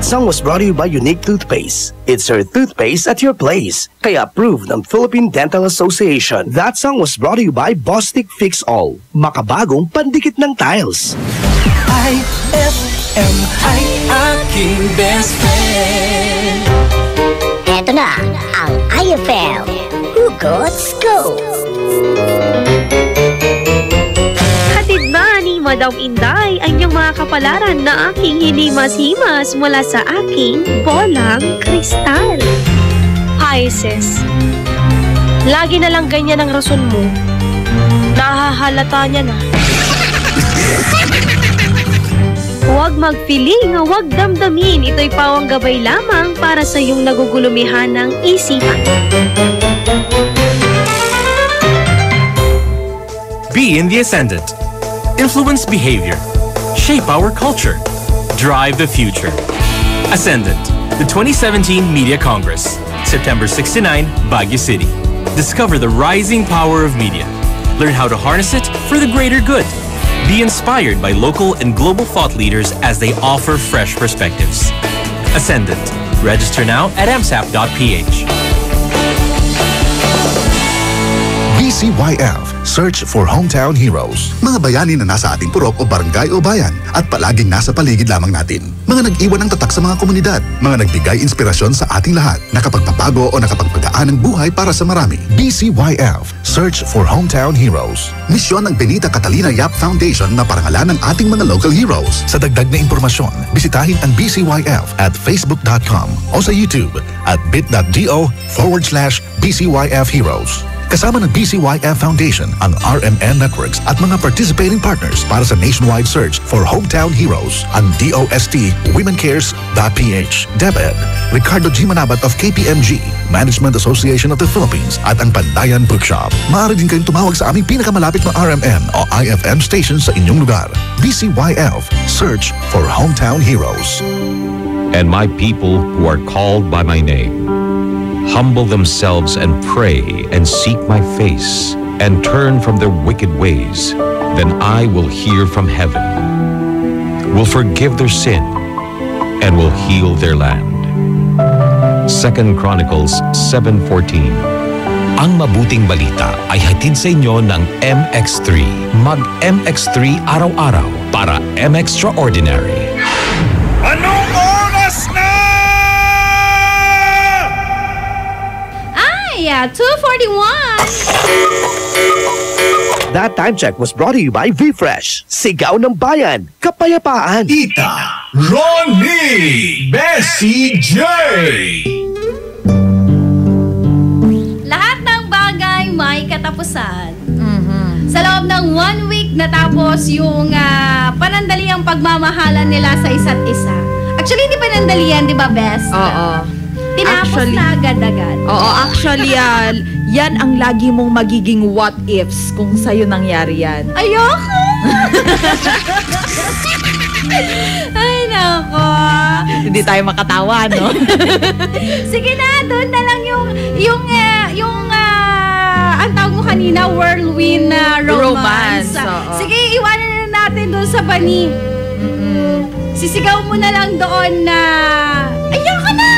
S3: song was brought to you by Unique Toothpaste. It's your toothpaste at your place. Kaya approved ng Philippine Dental Association. That song was brought to you by Bostik Fix All. Makabagong pandikit ng tiles.
S24: IFM ay aking best friend.
S7: Eto na ang IFM Hugots Go!
S8: Hatid ba ni Madam Inday ang iyong mga kapalaran na aking hinimas-himas mula sa aking bolang kristal? Pisces, lagi na lang ganyan ang rason mo. Nahahalata niya na. Huwag mag-feeling, huwag damdamin. Ito'y pawang gabay lamang para sa iyong nagugulumihan ng isipan.
S10: Be in the ascendant. Influence behavior. Shape our culture. Drive the future. Ascendant, the 2017 Media Congress. September 6 to 9, Baguio City. Discover the rising power of media. Learn how to harness it for the greater good. Be inspired by local and global thought leaders as they offer fresh perspectives. Ascendant. Register now at msap.ph.
S13: BCYF, Search for Hometown Heroes. Mga bayani na nasa ating purok o barangay o bayan at palaging nasa paligid lamang natin. Mga nag-iwan ng tatak sa mga komunidad. Mga nagbigay inspirasyon sa ating lahat. Nakapagpapago o nakapagpagaan ng buhay para sa marami. BCYF, Search for Hometown Heroes. Misyon ng Benita Catalina Yap Foundation na parangalan ng ating mga local heroes. Sa dagdag na impormasyon, bisitahin ang BCYF at facebook.com o sa YouTube at bit.do/BCYF Heroes. Kasama ng BCYF Foundation, ang RMN Networks at mga participating partners para sa nationwide search for hometown heroes, ang DOST WomenCares.ph, DepEd, Ricardo G. Manabat of KPMG, Management Association of the Philippines at ang Pandayan Bookshop. Maaari din kayong tumawag sa aming pinakamalapit na RMN o IFM station sa inyong lugar. BCYF, Search for Hometown Heroes.
S20: And my people who are called by my name humble themselves and pray and seek my face and turn from their wicked ways, then I will hear from heaven, will forgive their sin, and will heal their land. 2 Chronicles 7:14. Ang mabuting balita ay hatid sa inyo ng MX3. Mag-MX3 araw-araw para M-Extraordinary.
S12: Anong oras na?
S1: 2:41.
S3: That time check was brought to you by VFresh. Sigaw ng bayan, kapayapaan.
S12: Tita Ronnie Bessie J.
S1: Lahat ng bagay may katapusan. Sa loob ng 1 week natapos yung panandaliang pagmamahalan nila sa isa't isa. Actually, hindi panandalian, di ba, Bes?
S17: Oo.
S1: Tinapos na agad-agad.
S17: Oo, actually, yan ang lagi mong magiging what ifs kung sa'yo nangyari yan.
S1: Ayoko! Ay, nako.
S17: Hindi tayo makatawa, no?
S1: Sige na, doon na lang ang tawag mo kanina, whirlwind romance. Sige, iwanan na natin doon sa bani. Sisigaw mo na lang doon na ayoko na!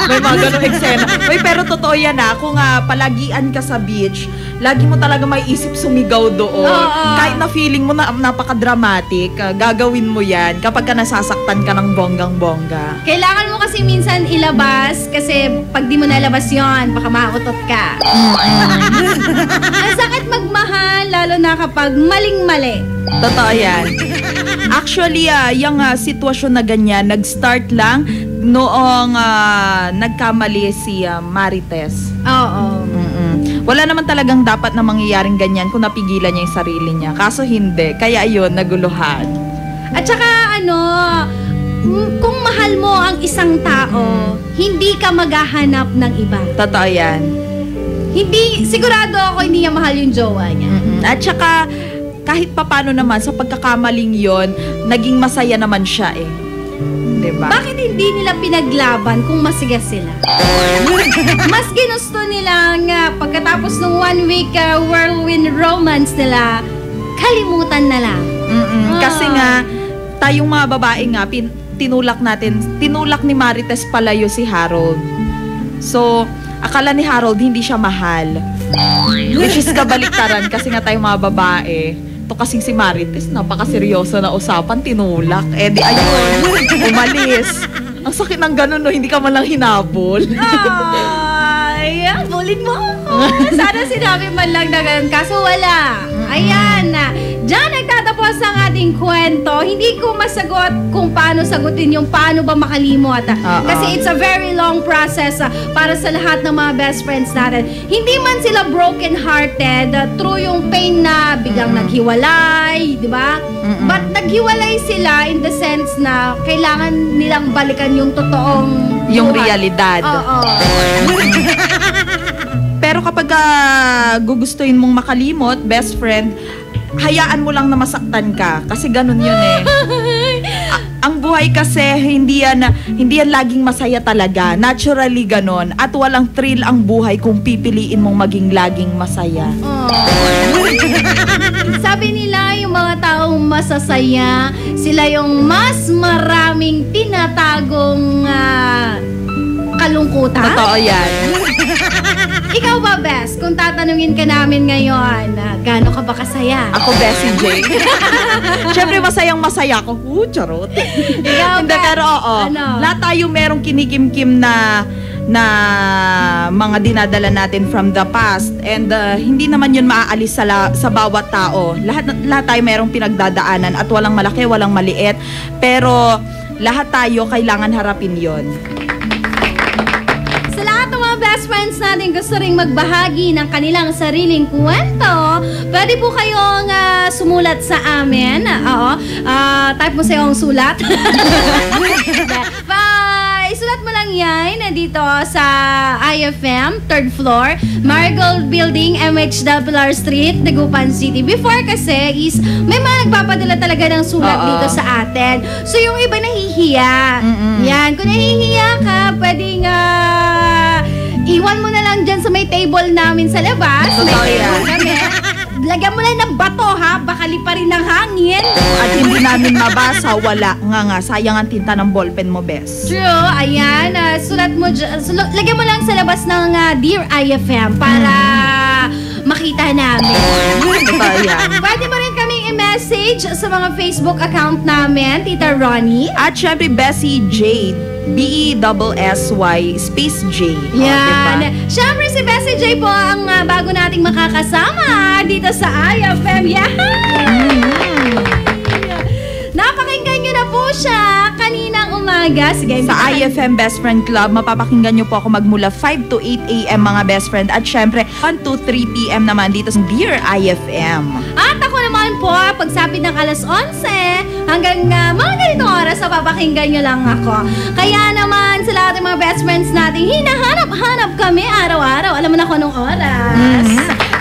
S17: May mga ganong eksena. Uy, pero totoo yan kung palagian ka sa beach, lagi mo talaga may isip sumigaw doon. Kahit na feeling mo na napaka-dramatic, gagawin mo yan kapag ka nasasaktan ka ng bonggang-bongga.
S1: Kailangan mo kasi minsan ilabas kasi pag di mo nalabas yon baka mautot ka. Ang sakit magmahal, lalo na kapag maling-mali.
S17: Totoo yan. Actually, yung sitwasyon na ganyan, nag-start lang noong nagkamali si Marites.
S1: Oo.
S17: Wala naman talagang dapat na mangyayaring ganyan kung napigilan niya yung sarili niya. Kaso hindi. Kaya ayun, naguluhan.
S1: At saka kung mahal mo ang isang tao, hindi ka maghahanap ng iba.
S17: Totoo yan.
S1: Sigurado ako hindi niya mahal yung jowa niya.
S17: At saka, kahit papano naman, sa pagkakamaling yon, naging masaya naman siya Diba?
S1: Bakit hindi nila pinaglaban kung masiga sila? Mas ginusto nilang pagkatapos ng 1 week whirlwind romance nila, kalimutan na lang.
S17: Kasi nga, tayong mga babae nga, tinulak ni Marites Palayo si Harold. So, akala ni Harold hindi siya mahal. Which is kabaliktaran kasi nga tayong mga babae. Ito kasing si Marites, napakaseryoso na usapan, tinulak. Eh di ayun, umalis. Ang sakit ng ganun, no? Hindi ka man lang hinabol.
S1: Ay, bulin mo ako. Sana sinabi man lang na ganun, kaso wala. Ayan na. Diyan nagtatapos ang ating kwento. Hindi ko masagot kung paano sagutin yung paano ba makalimot. Kasi it's a very long process para sa lahat ng mga best friends natin. Hindi man sila broken-hearted through yung pain na biglang naghiwalay, di ba? But naghiwalay sila in the sense na kailangan nilang balikan yung totoong
S17: yung realidad. Pero kapag gugustuhin mong makalimot, best friend, hayaan mo lang na masaktan ka. Kasi ganun yun eh. Ang buhay kasi, hindi yan laging masaya talaga. Naturally ganun. At walang thrill ang buhay kung pipiliin mong maging laging masaya.
S1: Sabi nila, yung mga taong masasaya, sila yung mas maraming tinatagong kalungkutan.
S17: Totoo yan.
S1: Ikaw ba, Bes? Kung tatanungin ka namin ngayon, gaano ka ba kasaya?
S17: Ako, Bessie J. Siyempre, masayang-masaya ako. Charot.
S1: Ikaw,
S17: hindi, pero oo. Lahat tayo merong kinikimkim na mga dinadala natin from the past. And hindi naman yun maaalis sa bawat tao. Lahat tayo merong pinagdadaanan at walang malaki, walang maliit. Pero lahat tayo kailangan harapin yon.
S1: Best friends natin gusto ring magbahagi ng kanilang sariling kwento, pwede po kayong sumulat sa amin. Type mo sa iyong sulat. Isulat mo lang yan dito sa IFM, 3rd floor, Marigold Building, MHWR Street, Dagupan City. Before kasi is may mga nagpapadala talaga ng sulat dito sa atin. So yung iba nahihiya. Yan, kung nahihiya ka, pwedeng iwan mo na lang dyan sa may table namin sa labas. May table kami. Lagyan mo lang ng bato, ha? Baka liparin ng hangin.
S17: At hindi namin mabasa, wala. Nga, sayang ang tinta ng ballpen mo, Bes.
S1: True, ayan. Sulat mo dyan. Lagyan mo lang sa labas ng Dear IFM para makita namin. Pwede mo rin kaming i-message sa mga Facebook account namin, Tita Ronnie.
S17: At syempre, Bessie J. B-E-S-S-Y space J.
S1: Yan. Syempre si Bessie J po ang bago nating makakasama dito sa IFM. Napakinggan nyo na po siya kaninang umaga. Sige,
S17: sa IFM Best Friend Club, mapapakinggan nyo po ako magmula 5 to 8 a.m. mga best friend. At syempre, 1 to 3 p.m. naman dito sa Dear IFM.
S1: At ako naman po, pagsapit ng alas 11 hanggang mga ganitong oras, papakinggan nyo lang ako. Kaya naman, sa lahat ng mga best friends natin, hinahanap-hanap kami araw-araw. Alam mo na kung anong oras.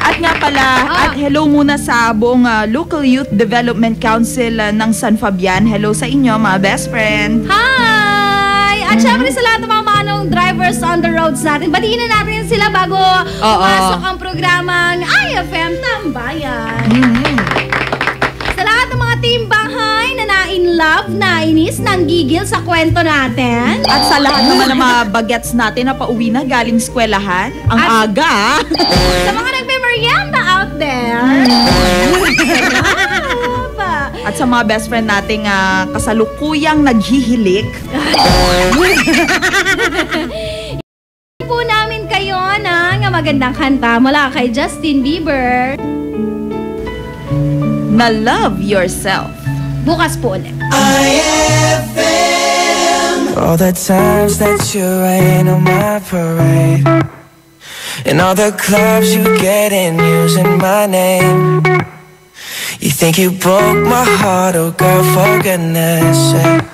S17: At nga pala, at hello muna sa buong Local Youth Development Council ng San Fabian. Hello sa inyo, mga best friend.
S1: Hi! At syempre sa lahat ng mga manong drivers on the roads natin, batiin na natin sila bago pumasok ang programang IFM Tambayan. Sa lahat ng mga team bahay na na-in-love, nainis, nanggigil sa kwento natin.
S17: At sa lahat naman ng mga bagets natin na pauwi na galing eskwelahan. Ang aga.
S1: Sa mga nagme-merienda out there.
S17: At sa mga best friend nating kasalukuyang naghihilik.
S1: Po namin kayo ng magandang kanta mula kay Justin Bieber.
S17: Na Love Yourself.
S1: Bukas po ulit.
S24: IFM. All the times that you rain on my parade, and all the clubs you get in using my name. You think you broke my heart, oh girl, for goodness sake.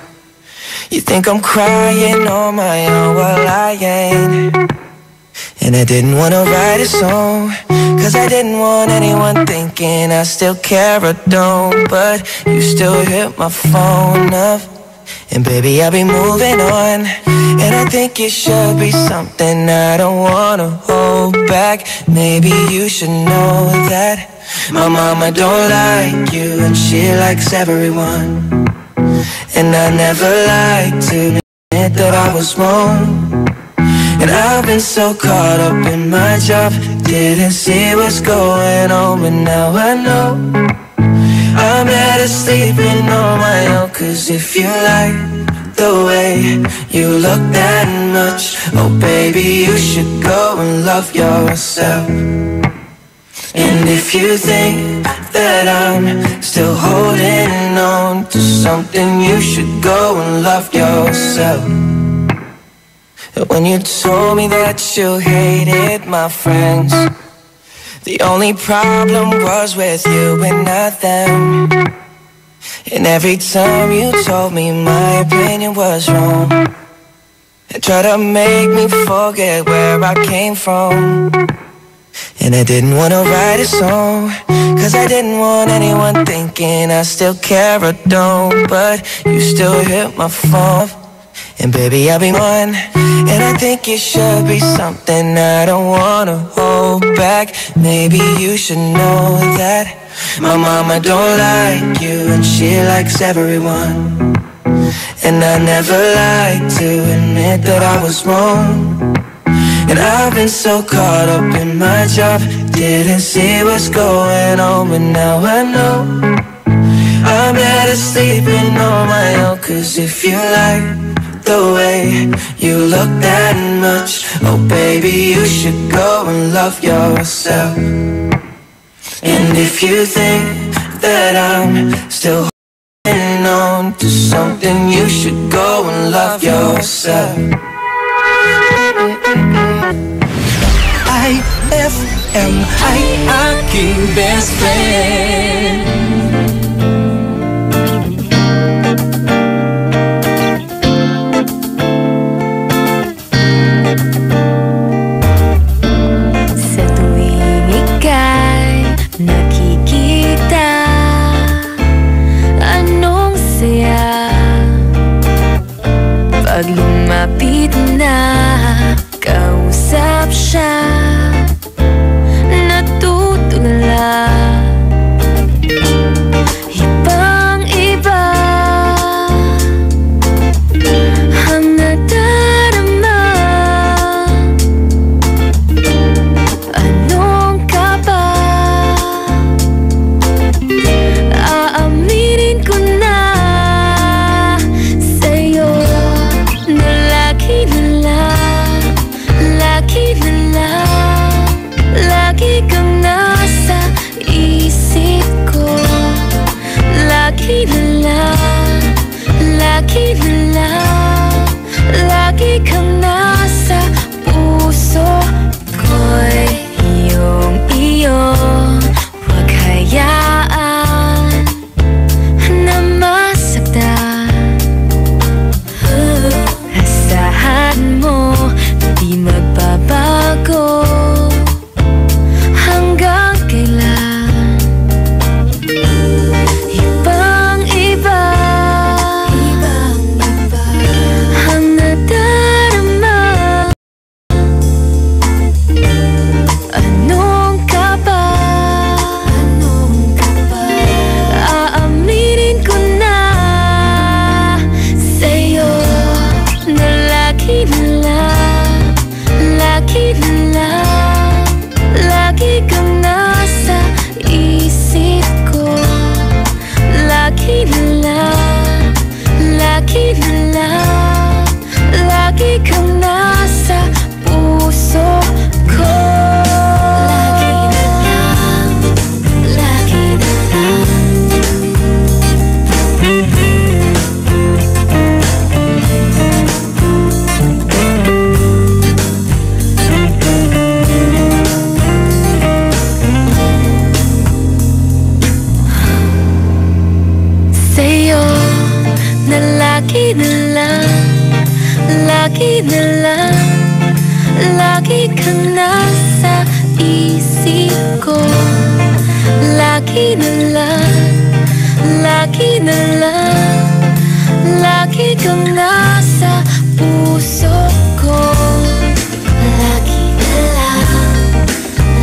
S24: You think I'm crying on my own, well I ain't. And I didn't wanna write a song, cause I didn't want anyone thinking I still care or don't. But you still hit my phone up, and baby I'll be moving on. And I think it should be something I don't wanna hold back. Maybe you should know that my mama don't like you, and she likes everyone. And I never liked to admit that I was wrong. And I've been so caught up in my job, didn't see what's going on, but now I know I'm better sleeping on my own. Cause if you like the way you look that much, oh baby, you should go and love yourself. And if you think that I'm still holding on to something, you should go and love yourself. When you told me that you hated my friends, the only problem was with you and not them. And every time you told me my opinion was wrong, and tried to make me forget where I came from. And I didn't want to write a song, cause I didn't want anyone thinking I still care or don't. But you still hit my phone, and baby, I'll be one. And I think it should be something I don't wanna hold back. Maybe you should know that my mama don't like you, and she likes everyone. And I never liked to admit that I was wrong. And I've been so caught up in my job, didn't see what's going on, but now I know I'm better sleeping on my own. Cause if you like the way you look that much, oh baby, you should go and love yourself. And if you think that I'm still holding on to something, you should go and love yourself. IFM ay aking best friend.
S14: Sa tuwing ika'y nakikita, anong saya pag lumapit na kausap siya, natutulala. Ibang-iba ang nadarama. Anong ka ba? Aaminin ko na sa'yo na lagi na lang, lagi na lang, lagi kang nasa isip ko. Lagi na lang, lagi na lang, lagi kang nasa puso ko'y iyong-iyo. Huwag hayaan na masaktan. Asahan mo, di magbabago hanggang kailan. Ibang-iba ang nadarama. Anong ka ba? Aaminin ko na sa'yo na lagi na lang, lagi na lang, lagi kang nasa isip ko. Lagi na lang, lagi na lang, lagi kang nasa puso ko. Lagi na lang, lagi na lang. Sa'yo na lagi na lang, lagi na lang, lagi kang nasa isip ko. Lagi na lang, lagi na lang, lagi kang nasa puso ko. Lagi na lang,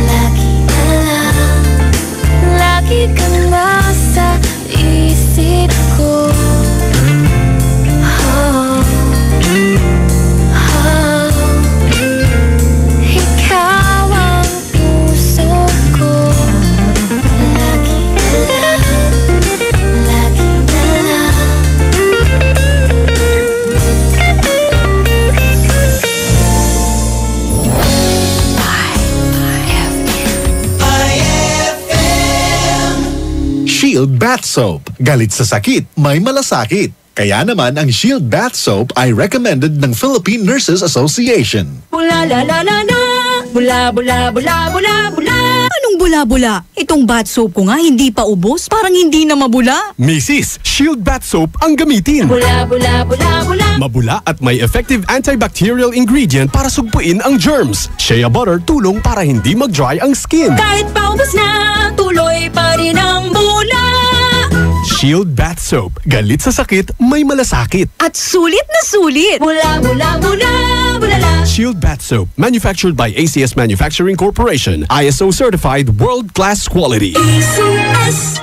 S14: lagi na lang, lagi kang nasa isip ko.
S13: Shield Bath Soap. Galit sa sakit, may malasakit. Kaya naman ang Shield Bath Soap ay recommended ng Philippine Nurses Association.
S11: Bula la la la la, bula bula bula bula bula. Anong bula-bula? Itong bath soap ko nga hindi pa ubos, parang hindi na mabula.
S18: Mrs. Shield Bath Soap ang gamitin.
S11: Bula bula bula bula.
S18: Mabula at may effective antibacterial ingredient para sugpuin ang germs. Shea butter tulong para hindi mag-dry ang skin.
S11: Kahit pa ubos na, tuloy pa rin ang bula.
S18: Shield Bath Soap. Galit sa sakit, may malasakit.
S11: At sulit na sulit. Bula bula bula bula la.
S18: Shield Bath Soap. Manufactured by ACS Manufacturing Corporation. ISO certified world-class quality.
S11: ACS.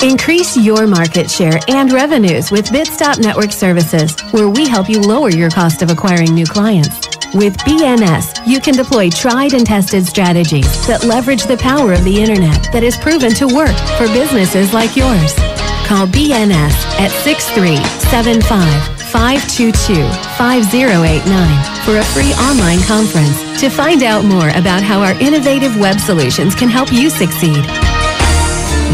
S9: Increase your market share and revenues with Bitstop Network Services, where we help you lower your cost of acquiring new clients. With BNS, you can deploy tried and tested strategies that leverage the power of the internet that is proven to work for businesses like yours. Call BNS at 6375-522-5089 for a free online conference to find out more about how our innovative web solutions can help you succeed.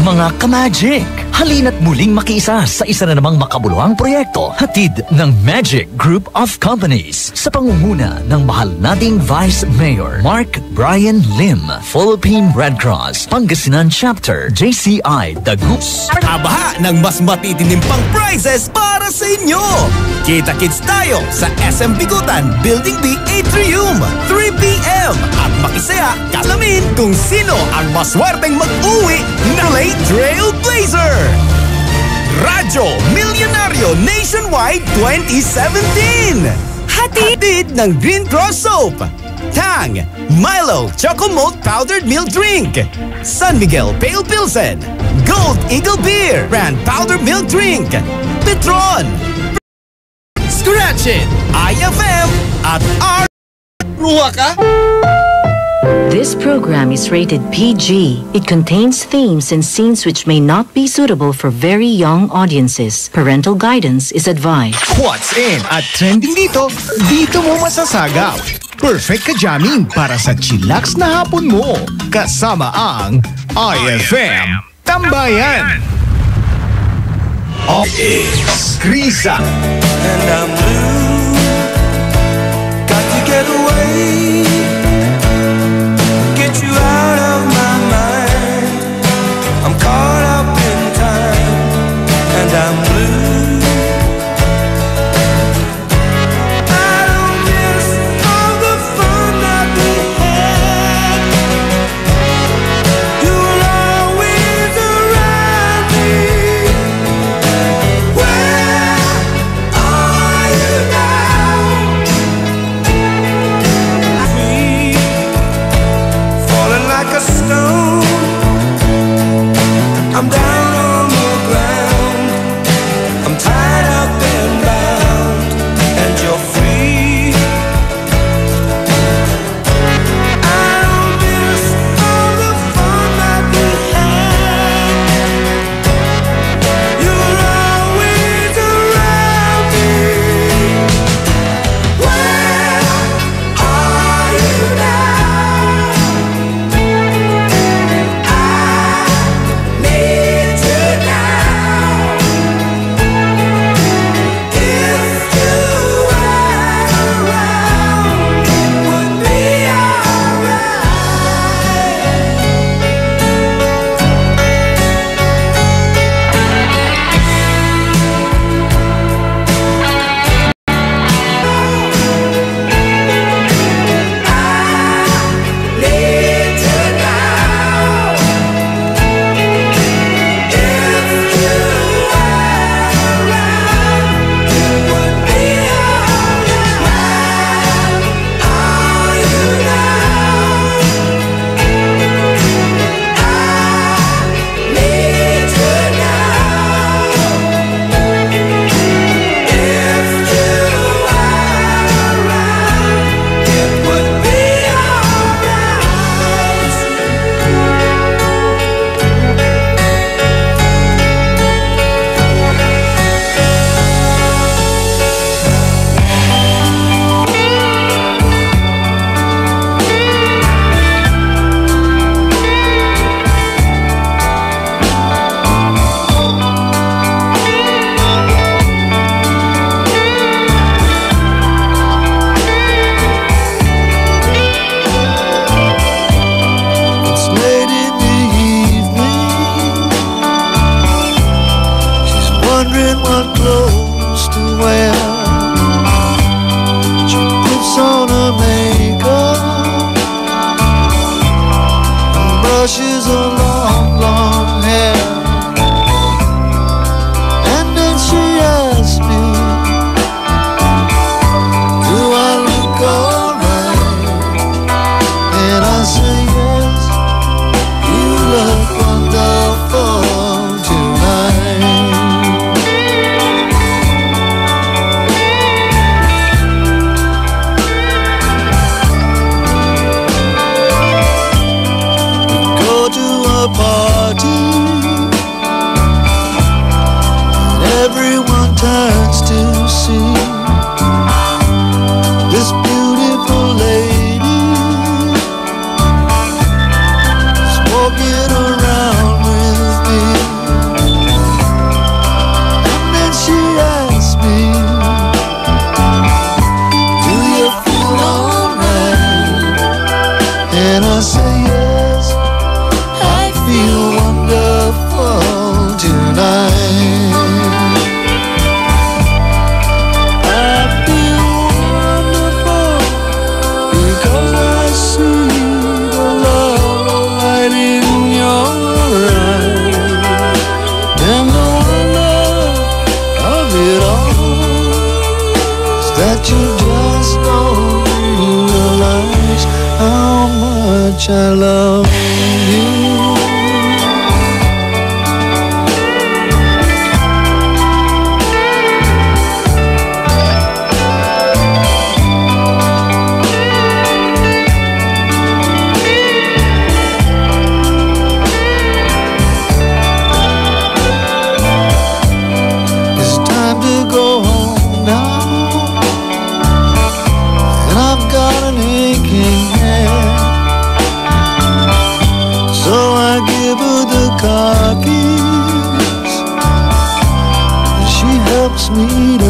S15: Mga ka-Magic, halina't muling makiisa sa isa na namang makabuluhang proyekto hatid ng Magic Group of Companies sa pangunguna ng mahal nating Vice Mayor Mark Brian Lim, Philippine Red Cross, Pangasinan Chapter, JCI Dagus.
S16: Abaha ng mas matitinim pang prizes para sa inyo! Kita-kits tayo sa SM Bigutan, Building B Atrium, 3 p.m. At makisaya kalamin kung sino ang maswerteng mag-uwi ng late Trailblazer! Radyo Milyonaryo Nationwide 2017! Hatid ng Green Cross Soap, Tang, Milo Choco Malt Powdered Milk Drink, San Miguel Pale Pilsen, Gold Eagle Beer Brand Powdered Milk Drink, Petron, Scratch It, IFM, at R. Ruha ka?
S23: This program is rated PG. It contains themes and scenes which may not be suitable for very young audiences. Parental guidance is advised.
S25: What's in at trending dito mo masasagaw. Perfect ka jamming para sa chillax na hapon mo. Kasama ang IFM Tambayan. Is Krisa.
S6: And I'm blue. Got to get away. Get you out of my mind. I'm caught up in time. And I'm blue. I don't miss all the fun that we had. You were always around me. Where are you?
S4: brushes her long, long hair. And then she asked me, do I look alright? And I say yes, you look wonderful tonight. Party, and everyone turns to see this beautiful lady is walking around with me. And then she asked me, do you feel alright? And I say yes, feel wonderful tonight. I feel wonderful because I see the love light in your eyes. And the wonder of it all is that you just don't realize how much I love you. Car keys, and she helps me to